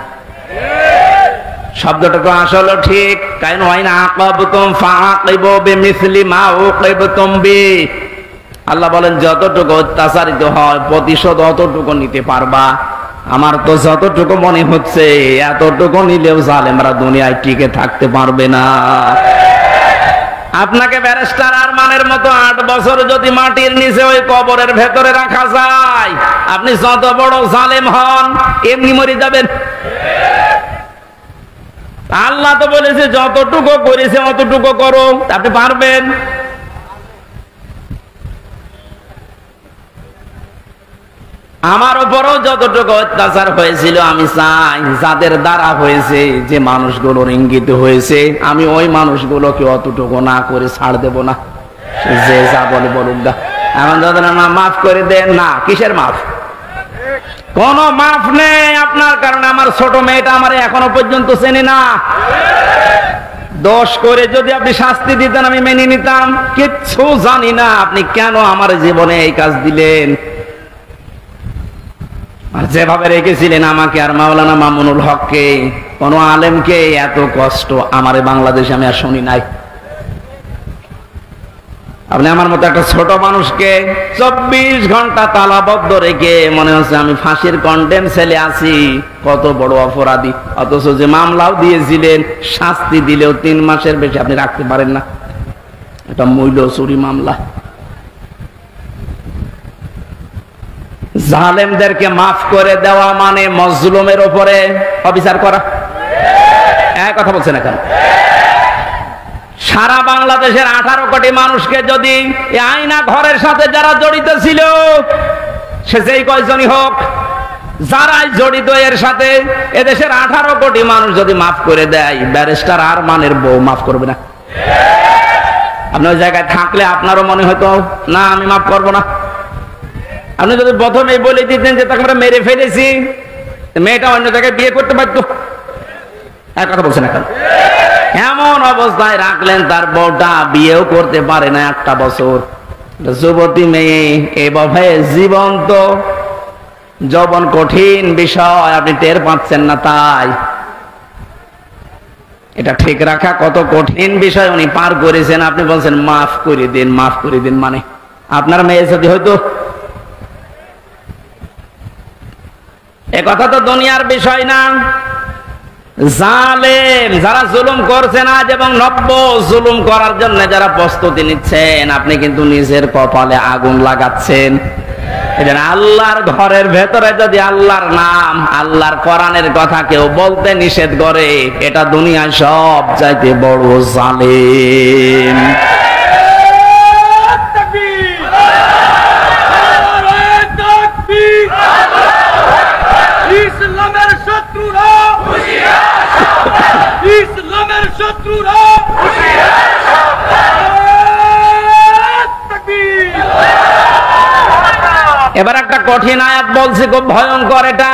শব্দটুকু আসলে ঠিক, কারণ ওয়াইন আকাবতুম ফাআকিবু বিমিসলি মা উকিবতুম বি। আল্লাহ বলেন যতটুকু অত্যাচারিত হয় প্রতিশোধ অতটুকু নিতে পারবা। আমার তো যতটুকু মনে হচ্ছে এতটুকু নিলেও জালেমরা দুনিয়ায় টিকে থাকতে পারবে না। আপনাকে ব্যারিস্টার আরমানের মতো 8 বছর যদি মাটির নিচে ওই কবরের ভেতরে রাখা যায়, আপনি যত বড় জালেম হন এমনি মরে যাবেন। আল্লাহ তো বলেছে যতটুকু করেছে অতটুকু করো, আপনি পারবেন? আমার উপরও যতটুকু অত্যাচার হয়েছিল আমি চাই যাদের দ্বারা হয়েছে, যে মানুষগুলোর ইঙ্গিত হয়েছে, আমি ওই মানুষগুলোকে অতটুকু না করে ছাড় দেব না। যে যা বলে বলুক দা, এমন যাদের না মাফ করে দেন না, কিসের মাফ? কোন মাফ নেই আপনার কারণে। আমার ছোট মেয়েটা আমার এখনো পর্যন্ত চেনে না। দোষ করে যদি আপনি শাস্তি দিতেন আমি মেনে নিতাম, কিচ্ছু জানি না আপনি কেন আমার জীবনে এই কাজ দিলেন। আর যেভাবে রেখেছিলেন আমাকে আর মাওলানা মামুনুল হককে, কোন আলেমকে এত কষ্ট আমার বাংলাদেশে আমি আর শুনি নাই। আপনি আমার মতো একটা ছোট মানুষকে 24 ঘন্টা তালাবদ্ধ রেখে মনে হচ্ছে আমি ফাঁসির কন্ডেম ছেলে আছি, কত বড় অপরাধী। অথচ যে মামলাও দিয়েছিলেন, শাস্তি দিলেও 3 মাসের বেশি আপনি রাখতে পারেন না। এটা মূল্য চুরি মামলা। জালেমদেরকে মাফ করে দেওয়া মানে মজলুমের উপরে অবিচার করা। এক কথা বলছেন না কেন? সারা বাংলাদেশের 18 কোটি মানুষকে যদি এই আয়না ঘরের সাথে যারা জড়িত ছিল, সে যেই কয়জনই হোক, যারাই জড়িত এর সাথে, এদেশের 18 কোটি মানুষ যদি মাফ করে দেয়, ব্যারিস্টার আরমানের বউ মাফ করবে না। আপনি ওই জায়গায় থাকলে আপনারও মনে হতো না আমি মাফ করবো না। আপনি যদি প্রথমেই বলে দিতেন যে তাকে আমরা মেরে ফেলেছি, মেয়েটা অন্য জায়গায় বিয়ে করতে পারতো। এক কথা বলছেন এখন। এমন অবস্থায় রাখলেন তার বউটা বিয়েও করতে পারে না 1টা বছর। যুবতী মেয়ে এভাবে জীবন্ত যৌবন কঠিন বিষয়, আপনি টের পাচ্ছেন না। তাই এটা ঠিক রাখা কত কঠিন বিষয় উনি পার করেছেন। আপনি বলছেন মাফ করে দিন, মাফ করে দিন। মানে আপনার মেয়ে যদি হয়তো, এ কথা তো দুনিয়ার বিষয় না। জালেম যারা জুলুম করছেন আজ এবং নব্য জুলুম করার জন্য যারা প্রস্তুতি নিচ্ছেন, আপনি কিন্তু নিজের কপালে আগুন লাগাচ্ছেন। আল্লাহর ঘরের ভেতরে যদি আল্লাহর নাম, আল্লাহর কোরআনের কথা কেউ বলতে নিষেধ করে, এটা দুনিয়ায় সব চাইতে বড় জালেম। ইসলামের শত্রুরা, ইসলামের শত্রুরা, এবার একটা কঠিন আয়াত বলছি, খুব ভয়ঙ্কর এটা।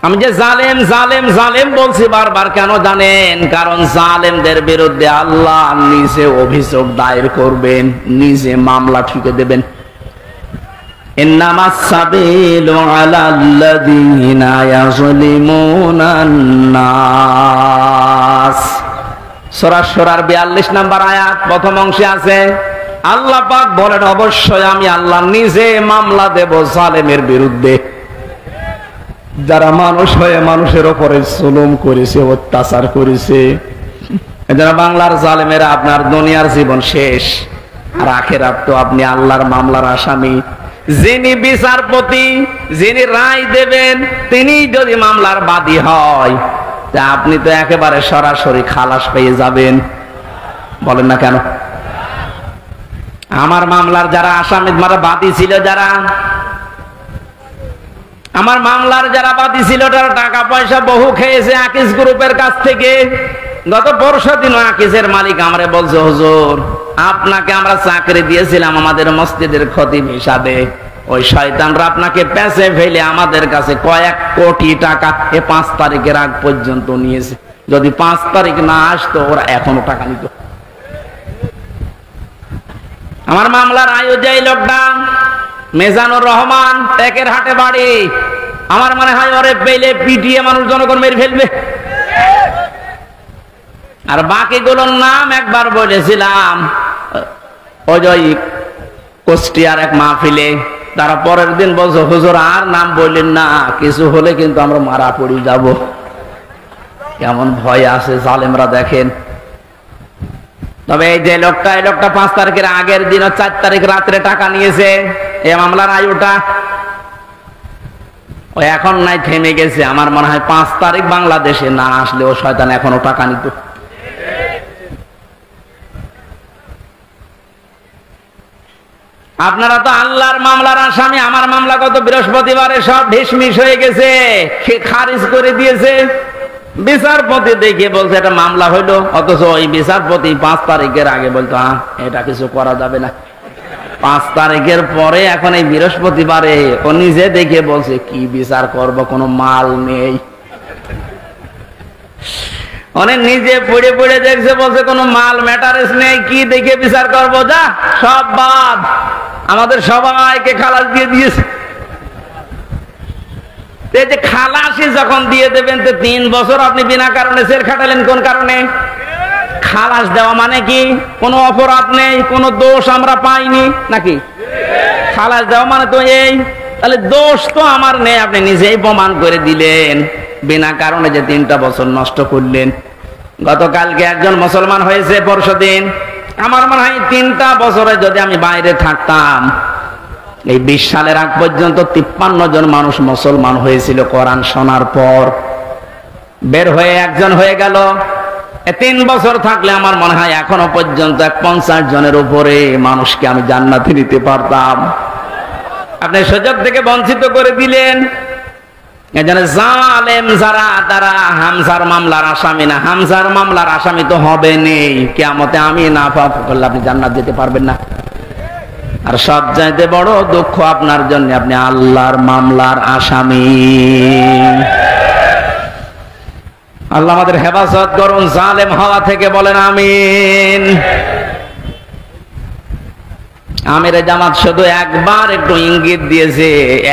আমি যে জালেম জালেম জালেম বলছি বারবার, কেন জানেন? কারণ জালেমদের বিরুদ্ধে আল্লাহ নিজে অভিযোগ দায়ের করবেন, নিজে মামলা ঠুকে দেবেন। ইন্নামাস সাবিলু আলাল্লাযীনা ইয়াযলিমুনান নাস। সূরা শুরার 42 নম্বর আয়াত প্রথম অংশে আছে, আল্লাহ পাক বলেন অবশ্যই আমি আল্লাহ নিজে মামলা দেব জালেমের বিরুদ্ধে, যারা মানুষ হয়ে মানুষের উপরে জুলুম করেছে, অত্যাচার করেছে। যারা বাংলার জালেমেরা, আপনার দুনিয়ার জীবন শেষ, আর আখিরাত তো আপনি আল্লাহর মামলার আসামি। যিনি বিচারপতি, যিনি রায় দেবেন, তিনি যদি মামলার বাদী হয়, তা আপনি তো একেবারে সরাসরি খালাস পেয়ে যাবেন। বলেন না কেন? আমার মামলার যারা আসামি, যারা বাদী ছিল, যারা আমার মামলার যারা বাদী ছিল, তারা টাকা পয়সা বহু খেয়েছে আকিস গ্রুপের কাছ থেকে। গত পরশু দিন আকিসের মালিক আমারে বলছে, হুজুর আপনাকে আমরা চাকরি দিয়েছিলাম আমাদের মসজিদের খতিব হিসাবে, ওই শয়তানরা আপনাকে পেছে ফেলে আমাদের কাছে কয়েক কোটি টাকা 5 তারিখের আগ পর্যন্ত নিয়েছে। যদি 5 তারিখ না আসতো ওরা এখনো টাকা নিত। আমার মামলার আয়োজক লোকটা মেজানুর রহমান, টেকের হাটে বাড়ি। আমার মনে হয় ওরে পেলে পিটিয়ে মানুষ জনগণ মেরে ফেলবে। আর বাকিগুলোর নাম একবার বলেছিলাম ওই কুষ্টিয়ার এক মাহফিলে, তারা পরের দিন বলছো হুজুর আর নাম বললেন না, কিছু হলে কিন্তু আমরা মারা পড়ে যাব। কেমন ভয় আছে জালেমরা দেখেন। তবে এই যে লোকটা, এই লোকটা 5 তারিখের আগের দিন 4 তারিখ রাত্রে টাকা নিয়েছে, এই মামলার আয়ুটা ও এখন নাই থেমে গেছে। আমার মনে হয় 5 তারিখ বাংলাদেশে না আসলে ও শয়তান এখনো টাকা নিত। আপনারা তো আল্লাহর মামলার আসামি, আমার মামলা গত বৃহস্পতিবারে সব ঢিসমিস হয়ে গেছে, খারিজ করে দিয়েছে। বিচারপতি দেখে বলছে এটা মামলা হইলো, অথচ ওই বিচারপতি 5 তারিখের আগে বলতো এটা কিছু করা যাবে না। 5 তারিখের পরে এখন এই বৃহস্পতিবারে ও নিজে দেখে বলছে কি বিচার করব, কোনো মাল নেই। অনেক নিজে পড়ে পড়ে দেখছে, বলছে কোনো মাল ম্যাটারেস নেই, কি দেখে বিচার করব, যা সব বাদ। আমাদের সবাইকে খালাস দিয়ে দিয়েছে। এই যে খালাসি যখন দিয়ে দেবেন, তো 3 বছর আপনি বিনা কারণে জেল খাটালেন, কোন কারণে? খালাস দেওয়া মানে কি কোনো অপরাধ নেই, কোনো দোষ আমরা পাইনি নাকি? খালাস দেওয়া মানে তো এই, তাহলে দোষ তো আমার নেই, আপনি নিজেই প্রমাণ করে দিলেন। বিনা কারণে যে 3টা বছর নষ্ট করলেন। গতকালকে একজন মুসলমান হয়েছে পরশুদিন। আমার মনে হয় 3টা বছরে যদি আমি বাইরে থাকতাম, এই 20 সালের আগ পর্যন্ত 53 জন মানুষ মুসলমান হয়েছিল কোরআন শোনার পর। বের হয়ে একজন হয়ে গেল। 3 বছর থাকলে আমার মনে হয় এখনো পর্যন্ত 50 জনের উপরে মানুষকে আমি জান্নাতে নিতে পারতাম। আপনি সুযোগ থেকে বঞ্চিত করে দিলেন। এজন্য জালেম যারা, তারা হামজার মামলার আসামি না। হামজার মামলার আসামি তো হবে নেই, কিয়ামতে আমি না পাপ করলে আপনি জান্নাত যেতে পারবেন না। আর সবচাইতে বড় দুঃখ আপনার জন্য, আপনি আল্লাহর মামলার আসামি। আল্লাহ আমাদের হেফাজত করুন জালেম হওয়া থেকে, বলেন আমিন। আমির জামাত শুধু একবার একটু ইঙ্গিত দিয়েছে,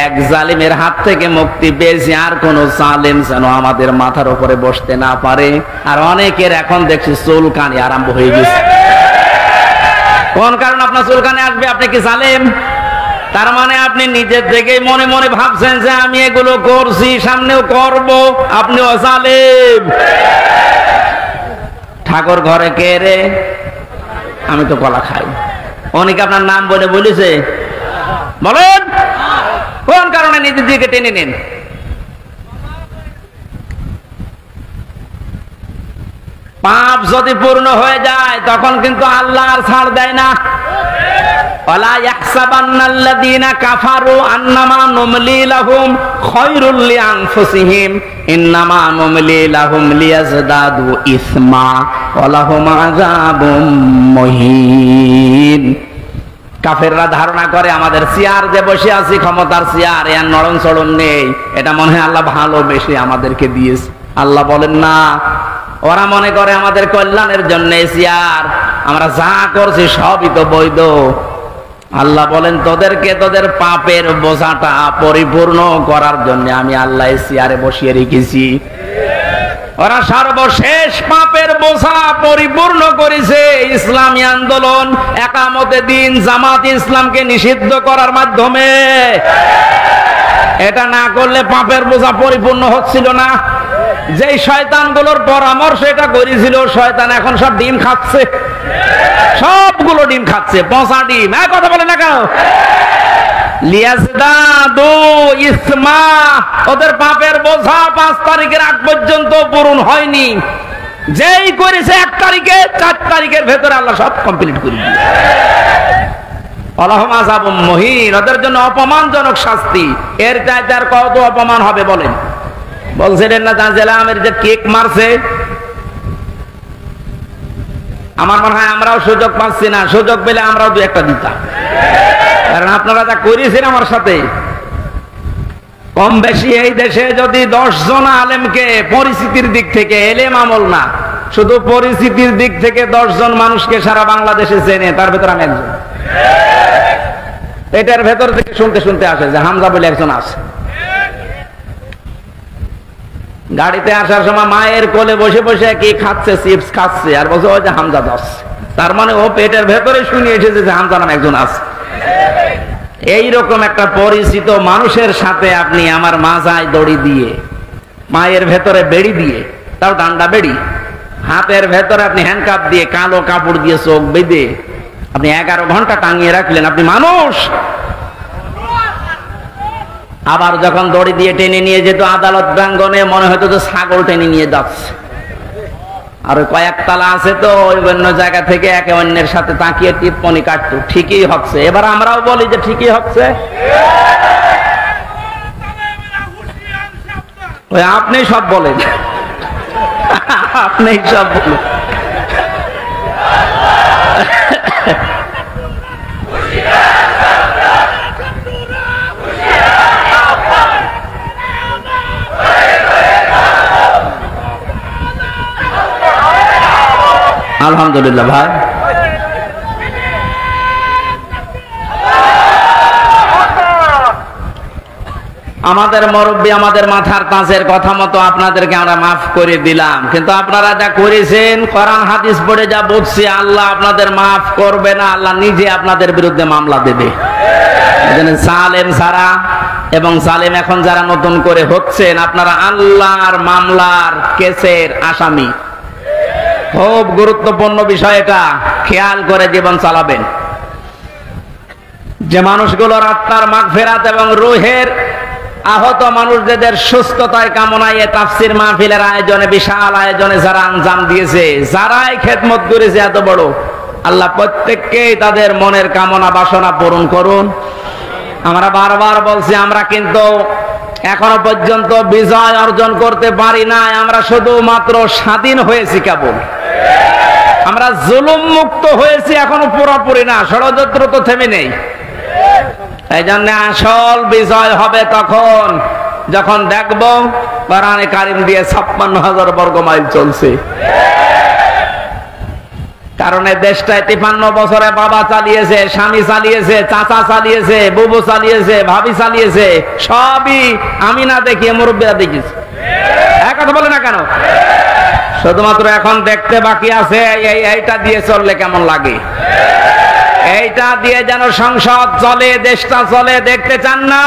এক জালিমের হাত থেকে মুক্তি পেয়েছি, আর কোন জালিম যেন আমাদের মাথার উপরে বসতে না পারে। আর অনেকের এখন দেখছি চুলকানি আরম্ভ হয়ে গেছে। কোন কারণ আপনার চুলকানি আসবে? আপনি কি জালিম? তার মানে আপনি নিজের থেকেই মনে মনে ভাবছেন যে আমি এগুলো করছি, সামনেও করব, আপনিও জালিম। ঠাকুর ঘরে কে রে? আমি তো কলা খাই। অনেকে আপনার নাম বলে বলেছে, বলেন কোন কারণে নিজের দিকে টেনে নেন? পাপ যদি পূর্ণ হয়ে যায় তখন কিন্তু আল্লাহ আর ছাড় দেয় না। ওয়ালা ইয়াহসাবান্নাল্লাযীনা কাফারু আন্নামা নুমলি লাহুম খায়রুল লিআনফুসিহিম ইন্নামা নুমলি লাহুম লিয়াজদাদু ইসমা ওয়া লাহুম আযাবুম মুহিন। কাফেররা ধারণা করে আমাদের চেয়ার যে বসে আছি, ক্ষমতার চেয়ার, এর নড়ন চড়ন নেই, এটা মনে হয় আল্লাহ ভালোবেসে আমাদেরকে দিয়েছে। আল্লাহ বলেন না, ওরা মনে করে আমাদের কল্যাণের জন্য চেয়ার, আমরা যা করছি সবই তো বৈধ। আল্লাহ বলেন তোদেরকে তোদের পাপের বোঝাটা পরিপূর্ণ করার জন্য আমি আল্লাহ চেয়ারে বসিয়ে রেখেছি। ওরা সর্বশেষ পাপের বোঝা পরিপূর্ণ করেছে ইসলামী আন্দোলন, একামতে দিন, জামাত ইসলামকে নিষিদ্ধ করার মাধ্যমে। এটা না করলে পাপের বোঝা পরিপূর্ণ হচ্ছিল না। যেই শয়তানগুলোর পরামর্শ এটা করেছিল, শয়তান এখন সব ডিম খাচ্ছে, সবগুলো ডিম খাচ্ছে, পচা ডিম। কথা বলে না কেন? লিয়াজদাদু ইসমা, ওদের পাপের বোঝা 5 তারিখের আগ পর্যন্ত পূরণ হয়নি। যেই করেছে 1 তারিখে, 4 তারিখের ভেতরে আল্লাহ সব কমপ্লিট করে দিয়েছে। ওয়ালাহুম আযাবুম মুহিন, ওদের জন্য অপমানজনক শাস্তি। এর চাইতে আর কত অপমান হবে বলেন? বলছিলেন না তানজিল আহমেদ যে কেক মারছে? আমার মনে হয় আমরাও সুযোগ পাচ্ছি না, সুযোগ পেলে আমরাও 2-1টা দিতাম। কারণ আপনারা যা করেছেন আমার সাথে, কম বেশি এই দেশে যদি 10 জন আলেমকে পরিস্থিতির দিক থেকে, এলেম আমল না, শুধু পরিস্থিতির দিক থেকে 10 জন মানুষকে সারা বাংলাদেশে চেনে, তার ভেতর আমি একজন। এটার ভেতর থেকে শুনতে শুনতে আসে যে হামজা বলে একজন আছে। গাড়িতে আসার সময় মায়ের কোলে বসে বসে কি খাচ্ছে, চিপস খাচ্ছে, আর বলছে ওই যে হামজা যাচ্ছে। তার মানে ও পেটের ভেতরে শুনে এসেছে যে হামজা নাম একজন আছে। এইরকম একটা পরিচিত মানুষের সাথে আপনি আমার মাজায় দড়ি দিয়ে, মায়ের ভেতরে বেড়ি দিয়ে, তাও ডান্ডা বেড়ি, হাতের ভেতরে আপনি হ্যান্ডকাপ দিয়ে, কালো কাপড় দিয়ে চোখ বেঁধে আপনি 11 ঘন্টা টাঙিয়ে রাখলেন। আপনি মানুষ? আবার যখন দড়ি দিয়ে টেনে নিয়ে যেত আদালত প্রাঙ্গণে, মনে হতো তো ছাগল টেনে নিয়ে যাচ্ছে। আর কয়েক তালা আছে তো, ওই অন্য জায়গা থেকে একে অন্যের সাথে তাকিয়ে টিপ্পনি কাটতো, ঠিকই হচ্ছে। এবার আমরাও বলি যে ঠিকই হচ্ছে। ওই আপনি সব বলেন, আপনি সব বলেন। আলহামদুলিল্লাহ ভাই, আমাদের মুরব্বী আমাদের মাথার তাজের কথা মতো আপনাদেরকে আমরা মাফ করে দিলাম, কিন্তু আপনারা যা করেছেন, কোরআন হাদিস পড়ে যা বুঝছি, আল্লাহ আপনাদের মাফ করবে না, আল্লাহ নিজে আপনাদের বিরুদ্ধে মামলা দেবে। সালেম সারা এবং সালেম এখন যারা নতুন করে হচ্ছেন, আপনারা আল্লাহর মামলার কেসের আসামি। খুব গুরুত্বপূর্ণ বিষয়, এটা খেয়াল করে জীবন চালাবেন। যে মানুষগুলোর আত্মার মাগফিরাত এবং রূহের আহত মানুষদের সুস্থতায় কামনায় তাফসীর মাহফিলের আয়োজনে, বিশাল আয়োজনে যারা আঞ্জাম দিয়েছে, যারাই খেদমত করেছে এত বড়, আল্লাহ প্রত্যেককেই তাদের মনের কামনা বাসনা পূরণ করুন। আমরা বারবার বলছি, আমরা কিন্তু এখনো পর্যন্ত বিজয় অর্জন করতে পারি নাই, আমরা শুধুমাত্র স্বাধীন হয়েছি কেবল। আমরা জুলুম মুক্ত হয়েছি, এখনো পুরোপুরি না, ষড়যন্ত্র তো থেমে নেই। এই জন্য আসল বিজয় হবে তখন যখন দেখব কোরআনে কারিম দিয়ে 56,000 বর্গ মাইল চলছে। কারণ এই দেশটায় 53 বছরে বাবা চালিয়েছে, স্বামী চালিয়েছে, চাচা চালিয়েছে, বুবু চালিয়েছে, ভাবি চালিয়েছে, সবই আমি না দেখিয়ে মুরব্বীরা দেখিয়েছে। এক কথা বলে না কেন? শুধুমাত্র এখন দেখতে বাকি আছে এইটা দিয়ে চললে কেমন লাগে, এইটা দিয়ে যেন সংসদ চলে, দেশটা চলে, দেখতে চান না?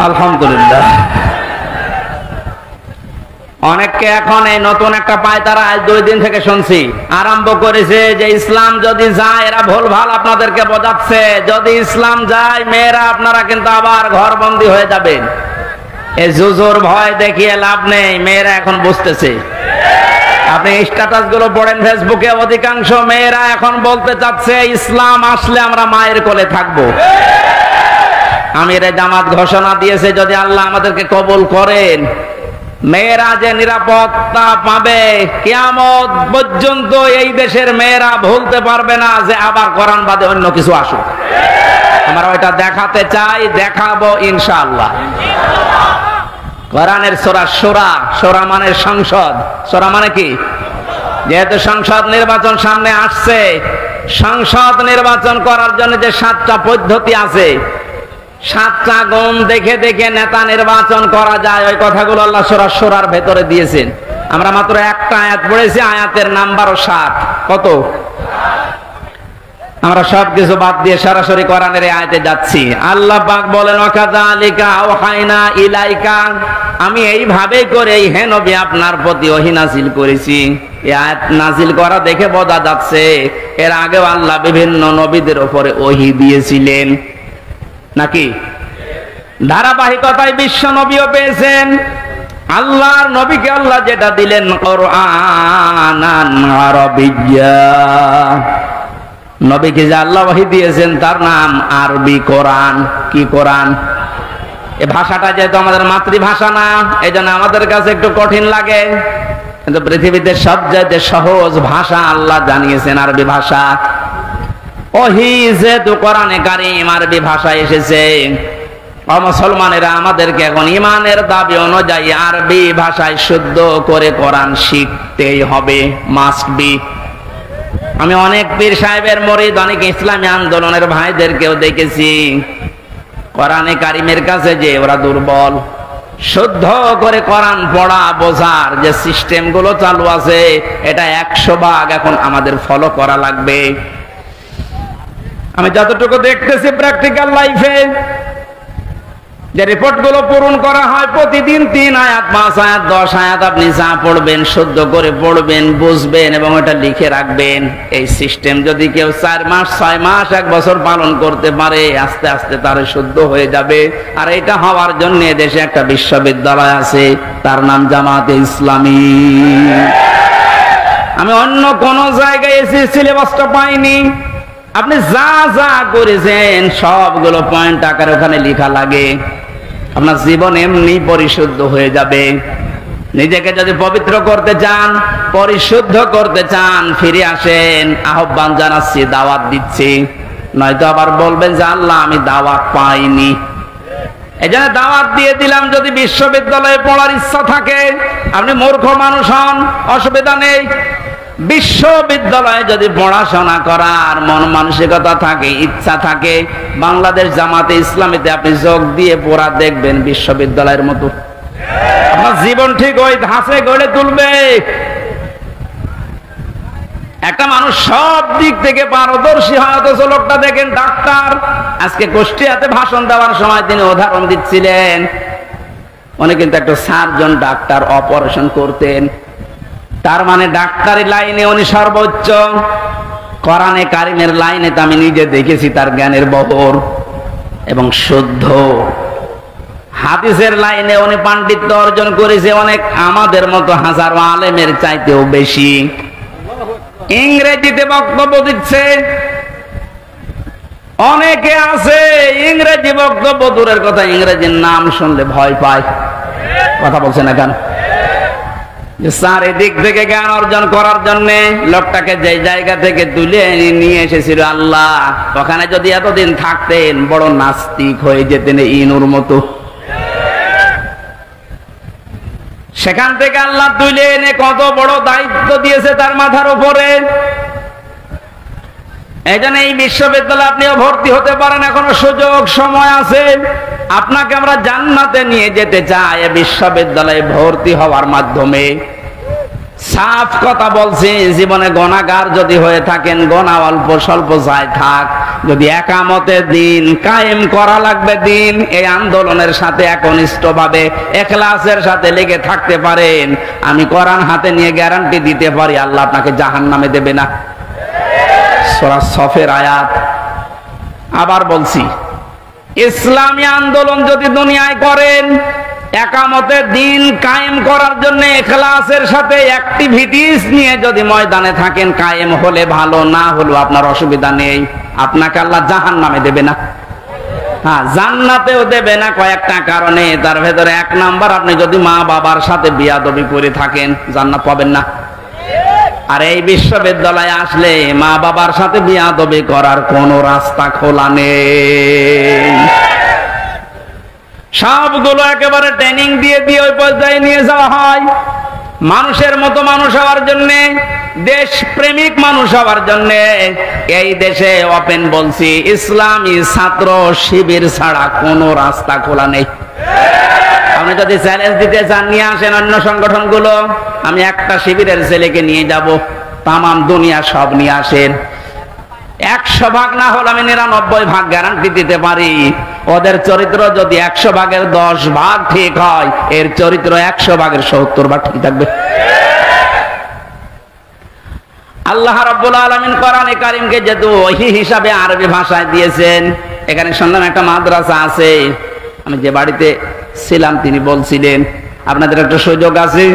আলহামদুলিল্লাহ। অনেককে এখন এই নতুন একটা পায়তারা আজ 2 দিন থেকে শুনছি আরম্ভ করেছে যে ইসলাম যদি যায়, এরা ভুলভাল আপনাদেরকে বোঝাচ্ছে, যদি ইসলাম যায় মেয়েরা আপনারা কিন্তু আবার ঘরবন্দি হয়ে যাবেন। এই জুজুর ভয় দেখিয়ে লাভ নেই, মেয়েরা এখন বুঝতেছে। আপনি স্ট্যাটাস গুলো পড়েন ফেসবুকে, অধিকাংশ মেয়েরা এখন বলতে চাচ্ছে ইসলাম আসলে আমরা মায়ের কোলে থাকবো। আমিরে জামাত ঘোষণা দিয়েছে, যদি আল্লাহ আমাদেরকে কবুল করেন, মেয়েরা যে নিরাপত্তা পাবে, কিয়ামত পর্যন্ত এই দেশের মেয়েরা ভুলতে পারবে না যে আবার কোরআন বাদে অন্য কিছু আসুক। আমরা ওইটা দেখাতে চাই, দেখাবো ইনশাআল্লাহ। কোরআনের সূরা শূরা, শূরা মানে সংসদ, শূরা মানে কি? যেহেতু সংসদ নির্বাচন সামনে আসছে, সংসদ নির্বাচন করার জন্য যে 7টা পদ্ধতি আছে, 7টা গুণ দেখে দেখে নেতা নির্বাচন করা যায়, ওই কথাগুলো আল্লাহ সূরা শূরার ভেতরে দিয়েছেন। আমরা মাত্র একটা আয়াত পড়েছি, আয়াতের নাম্বারও 7। কত? আমরা সবকিছু বাদ দিয়ে সরাসরি কোরআনের আয়াতে যাচ্ছি। আল্লাহ পাক বলেন, ওয়াকাযালিকা আওহাইনা ইলাইকা, আমি এইভাবে করে হে নবী আপনার প্রতি ওহী নাযিল করেছি। এই আয়াত নাযিল করা দেখে বোঝা যাচ্ছে এর আগেও আল্লাহ বিভিন্ন নবীদের উপরে ওহী দিয়েছিলেন, নাকি? ধারাবাহিকতায় বিশ্ব নবীও পেয়েছেন। আল্লাহর নবীকে আল্লাহ যেটা দিলেন, কুরআনান আরাবিয়্যা, নবীকে যে আল্লাহ ওহী দিয়েছেন তার নাম আরবি কোরআন। কি কোরআন? এই ভাষাটা যেহেতু আমাদের মাতৃভাষা না, এই জন্য আমাদের কাছে একটু কঠিন লাগে, কিন্তু পৃথিবীতে সবচেয়ে সহজ ভাষা আল্লাহ জানিয়েছেন আরবি ভাষা। ওহী যেহেতু কোরআনে কারীম আরবি ভাষায় এসেছে, মুসলমানেরা আমাদেরকে এখন ইমানের দাবি অনুযায়ী আরবি ভাষায় শুদ্ধ করে কোরআন শিখতেই হবে, মাস্ট বি। আমি অনেক পীর সাহেবের মুরিদ, অনেক ইসলামী আন্দোলনের ভাইদেরকেও দেখেছি কোরআনে কারীমের কাছে যে ওরা দুর্বল, শুদ্ধ করে কোরআন পড়া বোঝার যে সিস্টেম গুলো চালু আছে, এটা 100% এখন আমাদের ফলো করা লাগবে। আমি যতটুকু দেখতেছি প্র্যাকটিক্যাল লাইফে, যে রিপোর্ট গুলো পূরণ করা হয় প্রতিদিন 3 আয়াত 5 আয়াত 10 আয়াত আপনি যা পড়বেন শুদ্ধ করে পড়বেন, বুঝবেন এবং ওটা লিখে রাখবেন। এই সিস্টেম যদি কেউ 4 মাস 6 মাস 1 বছর পালন করতে পারে, আস্তে আস্তে তার শুদ্ধ হয়ে যাবে। আর এটা হওয়ার জন্য দেশে একটা বিশ্ববিদ্যালয় আছে, তার নাম জামাতে ইসলামী। আমি অন্য কোন জায়গায় এসে সিলেবাসটা পাইনি। আপনি যা যা করেছেন সবগুলো পয়েন্ট আকারে ওখানে লেখা লাগে। আপনার জীবন এমনি পরিশুদ্ধ হয়ে যাবে। নিজেকে যদি পবিত্র করতে চান, পরিশুদ্ধ করতে চান, ফিরে আসেন। আহ্বান জানাচ্ছি, দাওয়াত দিচ্ছি। নয়তো আবার বলবেন যে আল্লাহ আমি দাওয়াত পাইনি। এই জন্য দাওয়াত দিয়ে দিলাম। যদি বিশ্ববিদ্যালয়ে পড়ার ইচ্ছা থাকে, আপনি মূর্খ মানুষ হন, অসুবিধা নেই। বিশ্ববিদ্যালয়ে যদি পড়াশোনা করার মন মানসিকতা থাকে, ইচ্ছা থাকে, বাংলাদেশ জামাতে ইসলামীতে আপনি যোগ দিয়ে পড়া দেখবেন বিশ্ববিদ্যালয়ের মতো। আপনার জীবন ঠিক ওই ধাঁচে গড়ে তুলবে। একটা মানুষ সব দিক থেকে পারদর্শী হয়, অথচ লোকটা দেখেন ডাক্তার। আজকে কুষ্টিয়াতে ভাষণ দেওয়ার সময় তিনি উদাহরণ দিচ্ছিলেন। উনি কিন্তু একটা সার্জন ডাক্তার, অপারেশন করতেন। তার মানে ডাক্তারি লাইনে উনি সর্বোচ্চ। কোরআনে কারিমের লাইনে তো আমি নিজে দেখেছি তার জ্ঞানের বহর এবং শুদ্ধ। হাদিসের লাইনে উনি পাণ্ডিত্য অর্জন করেছে অনেক আমাদের মতো হাজারো আলেমের চাইতেও বেশি। ইংরেজিতে বক্তব্য দিচ্ছে। অনেকে আছে ইংরেজি বক্তব্য দূরের কথা, ইংরেজির নাম শুনলে ভয় পায়। কথা বলছে না কেন? চারিদিক থেকে জ্ঞান অর্জন করার জন্য লোকটাকে যে জায়গা থেকে তুলে নিয়ে এসেছিল আল্লাহ, ওখানে যদি এতদিন থাকতেন বড় নাস্তিক হয়ে যেতেন ইনুর মতো। সেখান থেকে আল্লাহ তুলে এনে কত বড় দায়িত্ব দিয়েছে তার মাথার উপরে। এই জন্য এই বিশ্ববিদ্যালয়ে আপনিও ভর্তি হতে পারেন, এখনো সুযোগ সময় আছে। আপনাকে আমরা জান্নাতে নিয়ে যেতে চাই এই বিশ্ববিদ্যালয়ে ভর্তি হওয়ার মাধ্যমে। সাফ কথা বলছি, জীবনে গুনাহগার যদি হয়ে থাকেন, গুনাহ অল্প স্বল্প যায় থাক, যদি একামতের দিন কায়েম করা লাগবে দিন, এই আন্দোলনের সাথে একনিষ্ঠভাবে ইখলাসের সাথে লেগে থাকতে পারেন, আমি কোরআন হাতে নিয়ে গ্যারান্টি দিতে পারি আল্লাহ আপনাকে জাহান্নামে দেবে না। সূরা সফের আয়াত। আবার বলছি, ইসলামী আন্দোলন যদি দুনিয়ায় করেন, একামতের দিন কায়েম করার জন্য ইখলাসের সাথে অ্যাক্টিভিটিস নিয়ে যদি ময়দানে থাকেন, কায়েম হলে ভালো, না হলেও আপনার অসুবিধা নেই। আপনাকে আল্লাহ জাহান্নামে দেবে না, হ্যাঁ জান্নাতেও দেবে না কয়েকটা কারণে। তার ভেতরে 1 নাম্বার, আপনি যদি মা বাবার সাথে বিয়াদবি করে থাকেন জান্নাত পাবেন না। আর এই বিশ্ববিদ্যালয়ে আসলে মা বাবার সাথে বিয়াদবি করার কোনো রাস্তা খোলা নেই। সবগুলো একেবারে ট্রেনিং দিয়ে দিয়ে ওই পর্যায়ে নিয়ে যাওয়া হয়। মানুষের মতো মানুষ হওয়ার জন্য, দেশ প্রেমিক মানুষ হওয়ার জন্য এই দেশে ওপেন বলছি, ইসলামী ছাত্র শিবির ছাড়া কোনো রাস্তা খোলা নেই। আপনি যদি চ্যালেঞ্জ দিতে চান, নিয়ে আসেন অন্য সংগঠনগুলো, আমি একটা শিবিরের ছেলেকে নিয়ে যাব, তামাম দুনিয়া সব নিয়ে আসেন। 100 ভাগ না হলে আমি 99 ভাগ গ্যারান্টি দিতে পারি। ওদের চরিত্র যদি 100 ভাগের 10 ভাগ ঠিক হয়, এর চরিত্র 100 ভাগের 70 ভাগ ঠিক থাকবে। আল্লাহ রাব্বুল আলামিন কোরআনে কারীমকে যেহেতু ওহী হিসাবে আরবি ভাষায় দিয়েছেন, এখানে শুনলাম একটা মাদ্রাসা আছে। আমি যে বাড়িতে ছিলাম তিনি বলছিলেন আপনাদের একটা সুযোগ আছে,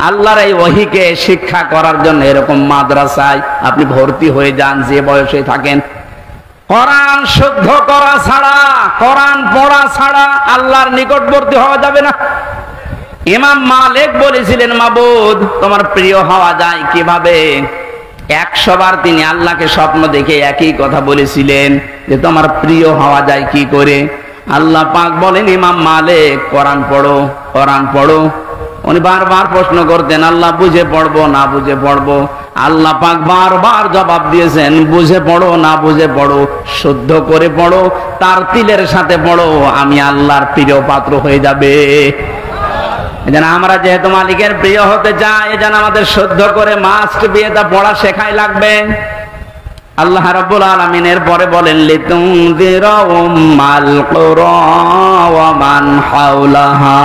আল্লাহর এই ওহীকে শিক্ষা করার জন্য এরকম মাদ্রাসায় আপনি ভর্তি হয়ে যান, যে বয়সে থাকেন। কোরআন শুদ্ধ করা ছাড়া, কোরআন পড়া ছাড়া আল্লাহর নিকটবর্তী হওয়া যাবে না। ইমাম মালিক বলেছিলেন, মাবুদ তোমার প্রিয় হওয়া যায় কিভাবে? 100 বার তিনি আল্লাহকে স্বপ্ন দেখে একই কথা বলেছিলেন যে তোমার প্রিয় হওয়া যায় কি করে? আল্লাহ পাক বলেন, ইমাম মালিক কোরআন পড়ো, কোরআন পড়ো। উনি বারবার প্রশ্ন করতেন, আল্লাহ বুঝে পড়বো না বুঝে পড়বো? আল্লাহ পাক বারবার জবাব দিয়েছেন, বুঝে পড়ো না বুঝে পড়ো, শুদ্ধ করে পড়ো, তার তিলের সাথে পড়ো, আমি আল্লাহর প্রিয় পাত্র হয়ে যাবে। এজন্য আমরা যেহেতু মালিকের প্রিয় হতে চাই, এজন্য আমাদের শুদ্ধ করে মাস্ট বিয়েটা পড়া শেখাই লাগবে। আল্লাহ রাব্বুল আলামিনের পরে বলেন লিতুনযিরা উম্মাল কুরা ওয়া মান হাওলাহা।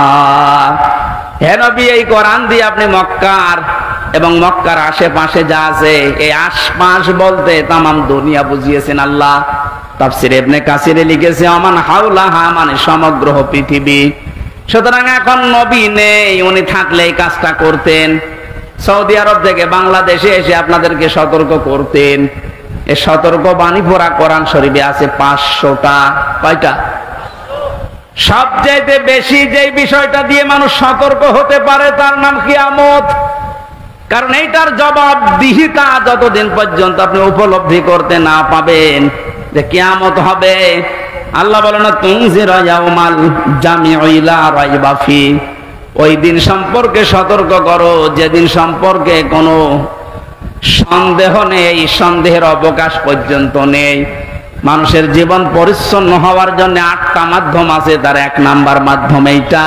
হে নবী, এই কোরআন দিয়ে আপনি মক্কার এবং মক্কার আশেপাশে যা আছে, এই আশপাশ বলতে তামাম দুনিয়া বুঝিয়েছেন আল্লাহ। তাফসীর ইবনে কাসিরে লিখেছে আমান হাওলাহা মানে সমগ্র পৃথিবী। সুতরাং এখন নবী নেই, উনি থাকলে এই কাজটা করতেন। সৌদি আরব থেকে বাংলাদেশে এসে আপনাদেরকে সতর্ক করতেন। এই সতর্ক বাণী পড়া কোরআন শরীফে আছে 500টা। কয়টা? সবচাইতে বেশি যেই বিষয়টা দিয়ে মানুষ সতর্ক হতে পারে তার নাম কিয়ামত। কারণ এইটার জবাবদিহিতা যতদিন পর্যন্ত আপনি উপলব্ধি করতে না পাবেন যে কিয়ামত হবে, আল্লাহ বলেন তুনজিরা ইয়াউমাল জামিউ লা রাইবা ফি, ওই দিন সম্পর্কে সতর্ক করো যেদিন সম্পর্কে কোনো সন্দেহ নেই, সন্দেহের অবকাশ পর্যন্ত নেই। মানুষের জীবন পরিচ্ছন্ন হওয়ার জন্য 8টা মাধ্যম আছে, তার 1 নাম্বার মাধ্যম এইটা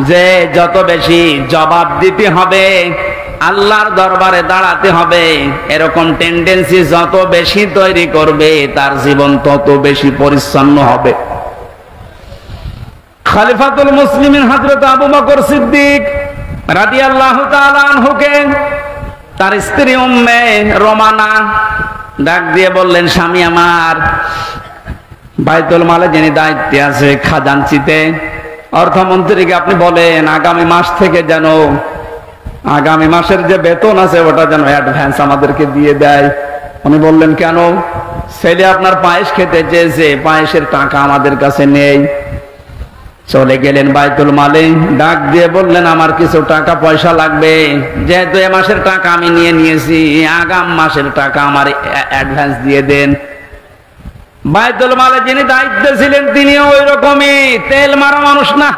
যে যত বেশি জবাব দিতে হবে, আল্লাহর দরবারে দাঁড়াতে হবে, এরকম টেন্ডেন্সি যত বেশি তৈরি করবে তার জীবন তত বেশি পরিচ্ছন্ন হবে। খলিফাতুল মুসলিমিন হযরত আবু বকর সিদ্দিক রাদিয়াল্লাহু তাআলা আনহুকে তার স্ত্রী উম্মে রোমানা ডাক দিয়ে বললেন, স্বামী আমার, বাইতুল মালে যিনি দায়িত্বে আছে খাজানচিতে, অর্থমন্ত্রীকে আপনি বলেন আগামী মাস থেকে যেন আগামী মাসের যে বেতন আছে ওটা যেন অ্যাডভান্স আমাদেরকে দিয়ে দেয়। উনি বললেন, কেন? ছেলে আপনার পায়েস খেতে চেয়েছে, পায়েসের টাকা আমাদের কাছে নেই। চলে গেলেন বাইতুল মালে, ডাক দিয়ে বললেন আমার কিছু টাকা পয়সা লাগবে, যেহেতু এ মাসের টাকা আমি নিয়ে নিয়েছি, আগাম মাসের টাকা আমার অ্যাডভান্স দিয়ে দেন। বাইতুল মালে যিনি দায়িত্বে ছিলেন তিনিও ওই রকমই তেল মারা মানুষ না।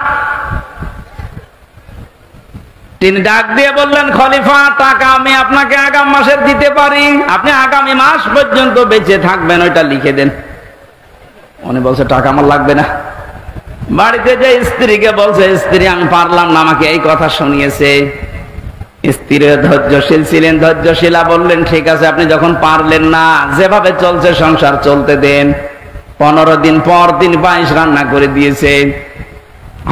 তিনি ডাক দিয়ে বললেন, খলিফা, টাকা আমি আপনাকে আগাম মাসের দিতে পারি, আপনি আগামী মাস পর্যন্ত বেঁচে থাকবেন, ওইটা লিখে দেন। উনি বলছে টাকা আমার লাগবে না। বাড়িতে যে স্ত্রীকে বলছে, স্ত্রী আমি পারলাম না, আমাকে এই কথা শুনিয়েছে। স্ত্রী ধৈর্যশীল ছিলেন, ধৈর্যশীলা বললেন ঠিক আছে, আপনি যখন পারলেন না, যেভাবে চলছে সংসার চলতে দেন। 15 দিন পর তিনি পায়েস রান্না করে দিয়েছে।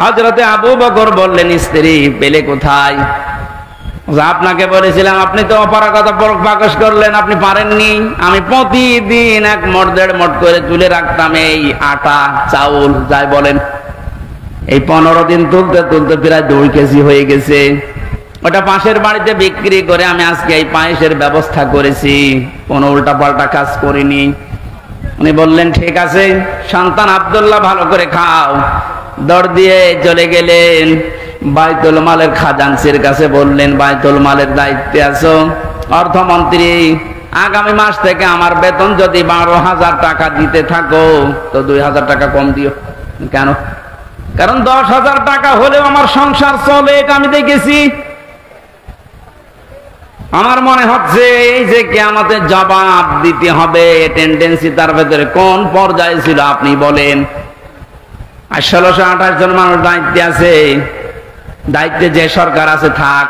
হযরতে আবু বকর বললেন, স্ত্রী পেলে কোথায়? আপনাকে বলেছিলাম, আপনি তো অপারগতা প্রকাশ করলেন, আপনি পারেননি। আমি প্রতিদিন 1 মণ 1.5 মণ করে তুলে রাখতাম এই আটা চাউল যাই বলেন। এই 15 দিন তুলতে তুলতে প্রায় 2 কেজি হয়ে গেছে। ওটা পাশের বাড়িতে বিক্রি করে আমি আজকে এই পায়েসের ব্যবস্থা করেছি, কোনো উল্টাপাল্টা কাজ করিনি। উনি বললেন ঠিক আছে, সন্তান আব্দুল্লাহ ভালো করে খাও। দৌড় দিয়ে চলে গেলেন বাইতুল মালের খাজানচির কাছে, বললেন বাইতুল মালের দায়িত্বে আছো, অর্থমন্ত্রী, আগামী মাস থেকে আমার বেতন যদি 12,000 টাকা দিতে থাকো তো 2,000 টাকা কম দিও। কেন? কারণ 10,000 টাকা হলেও আমার সংসার চলে, এটা আমি দেখেছি। আমার মনে হচ্ছে এই যে কিয়ামতের জবাব দিতে হবে টেন্ডেন্সি তার ভেতরে কোন পর্যায়ে ছিল আপনি বলেন। আর 1628 জন মানুষ দায়িত্বে আছে, দায়িত্বে যে সরকার আছে থাক,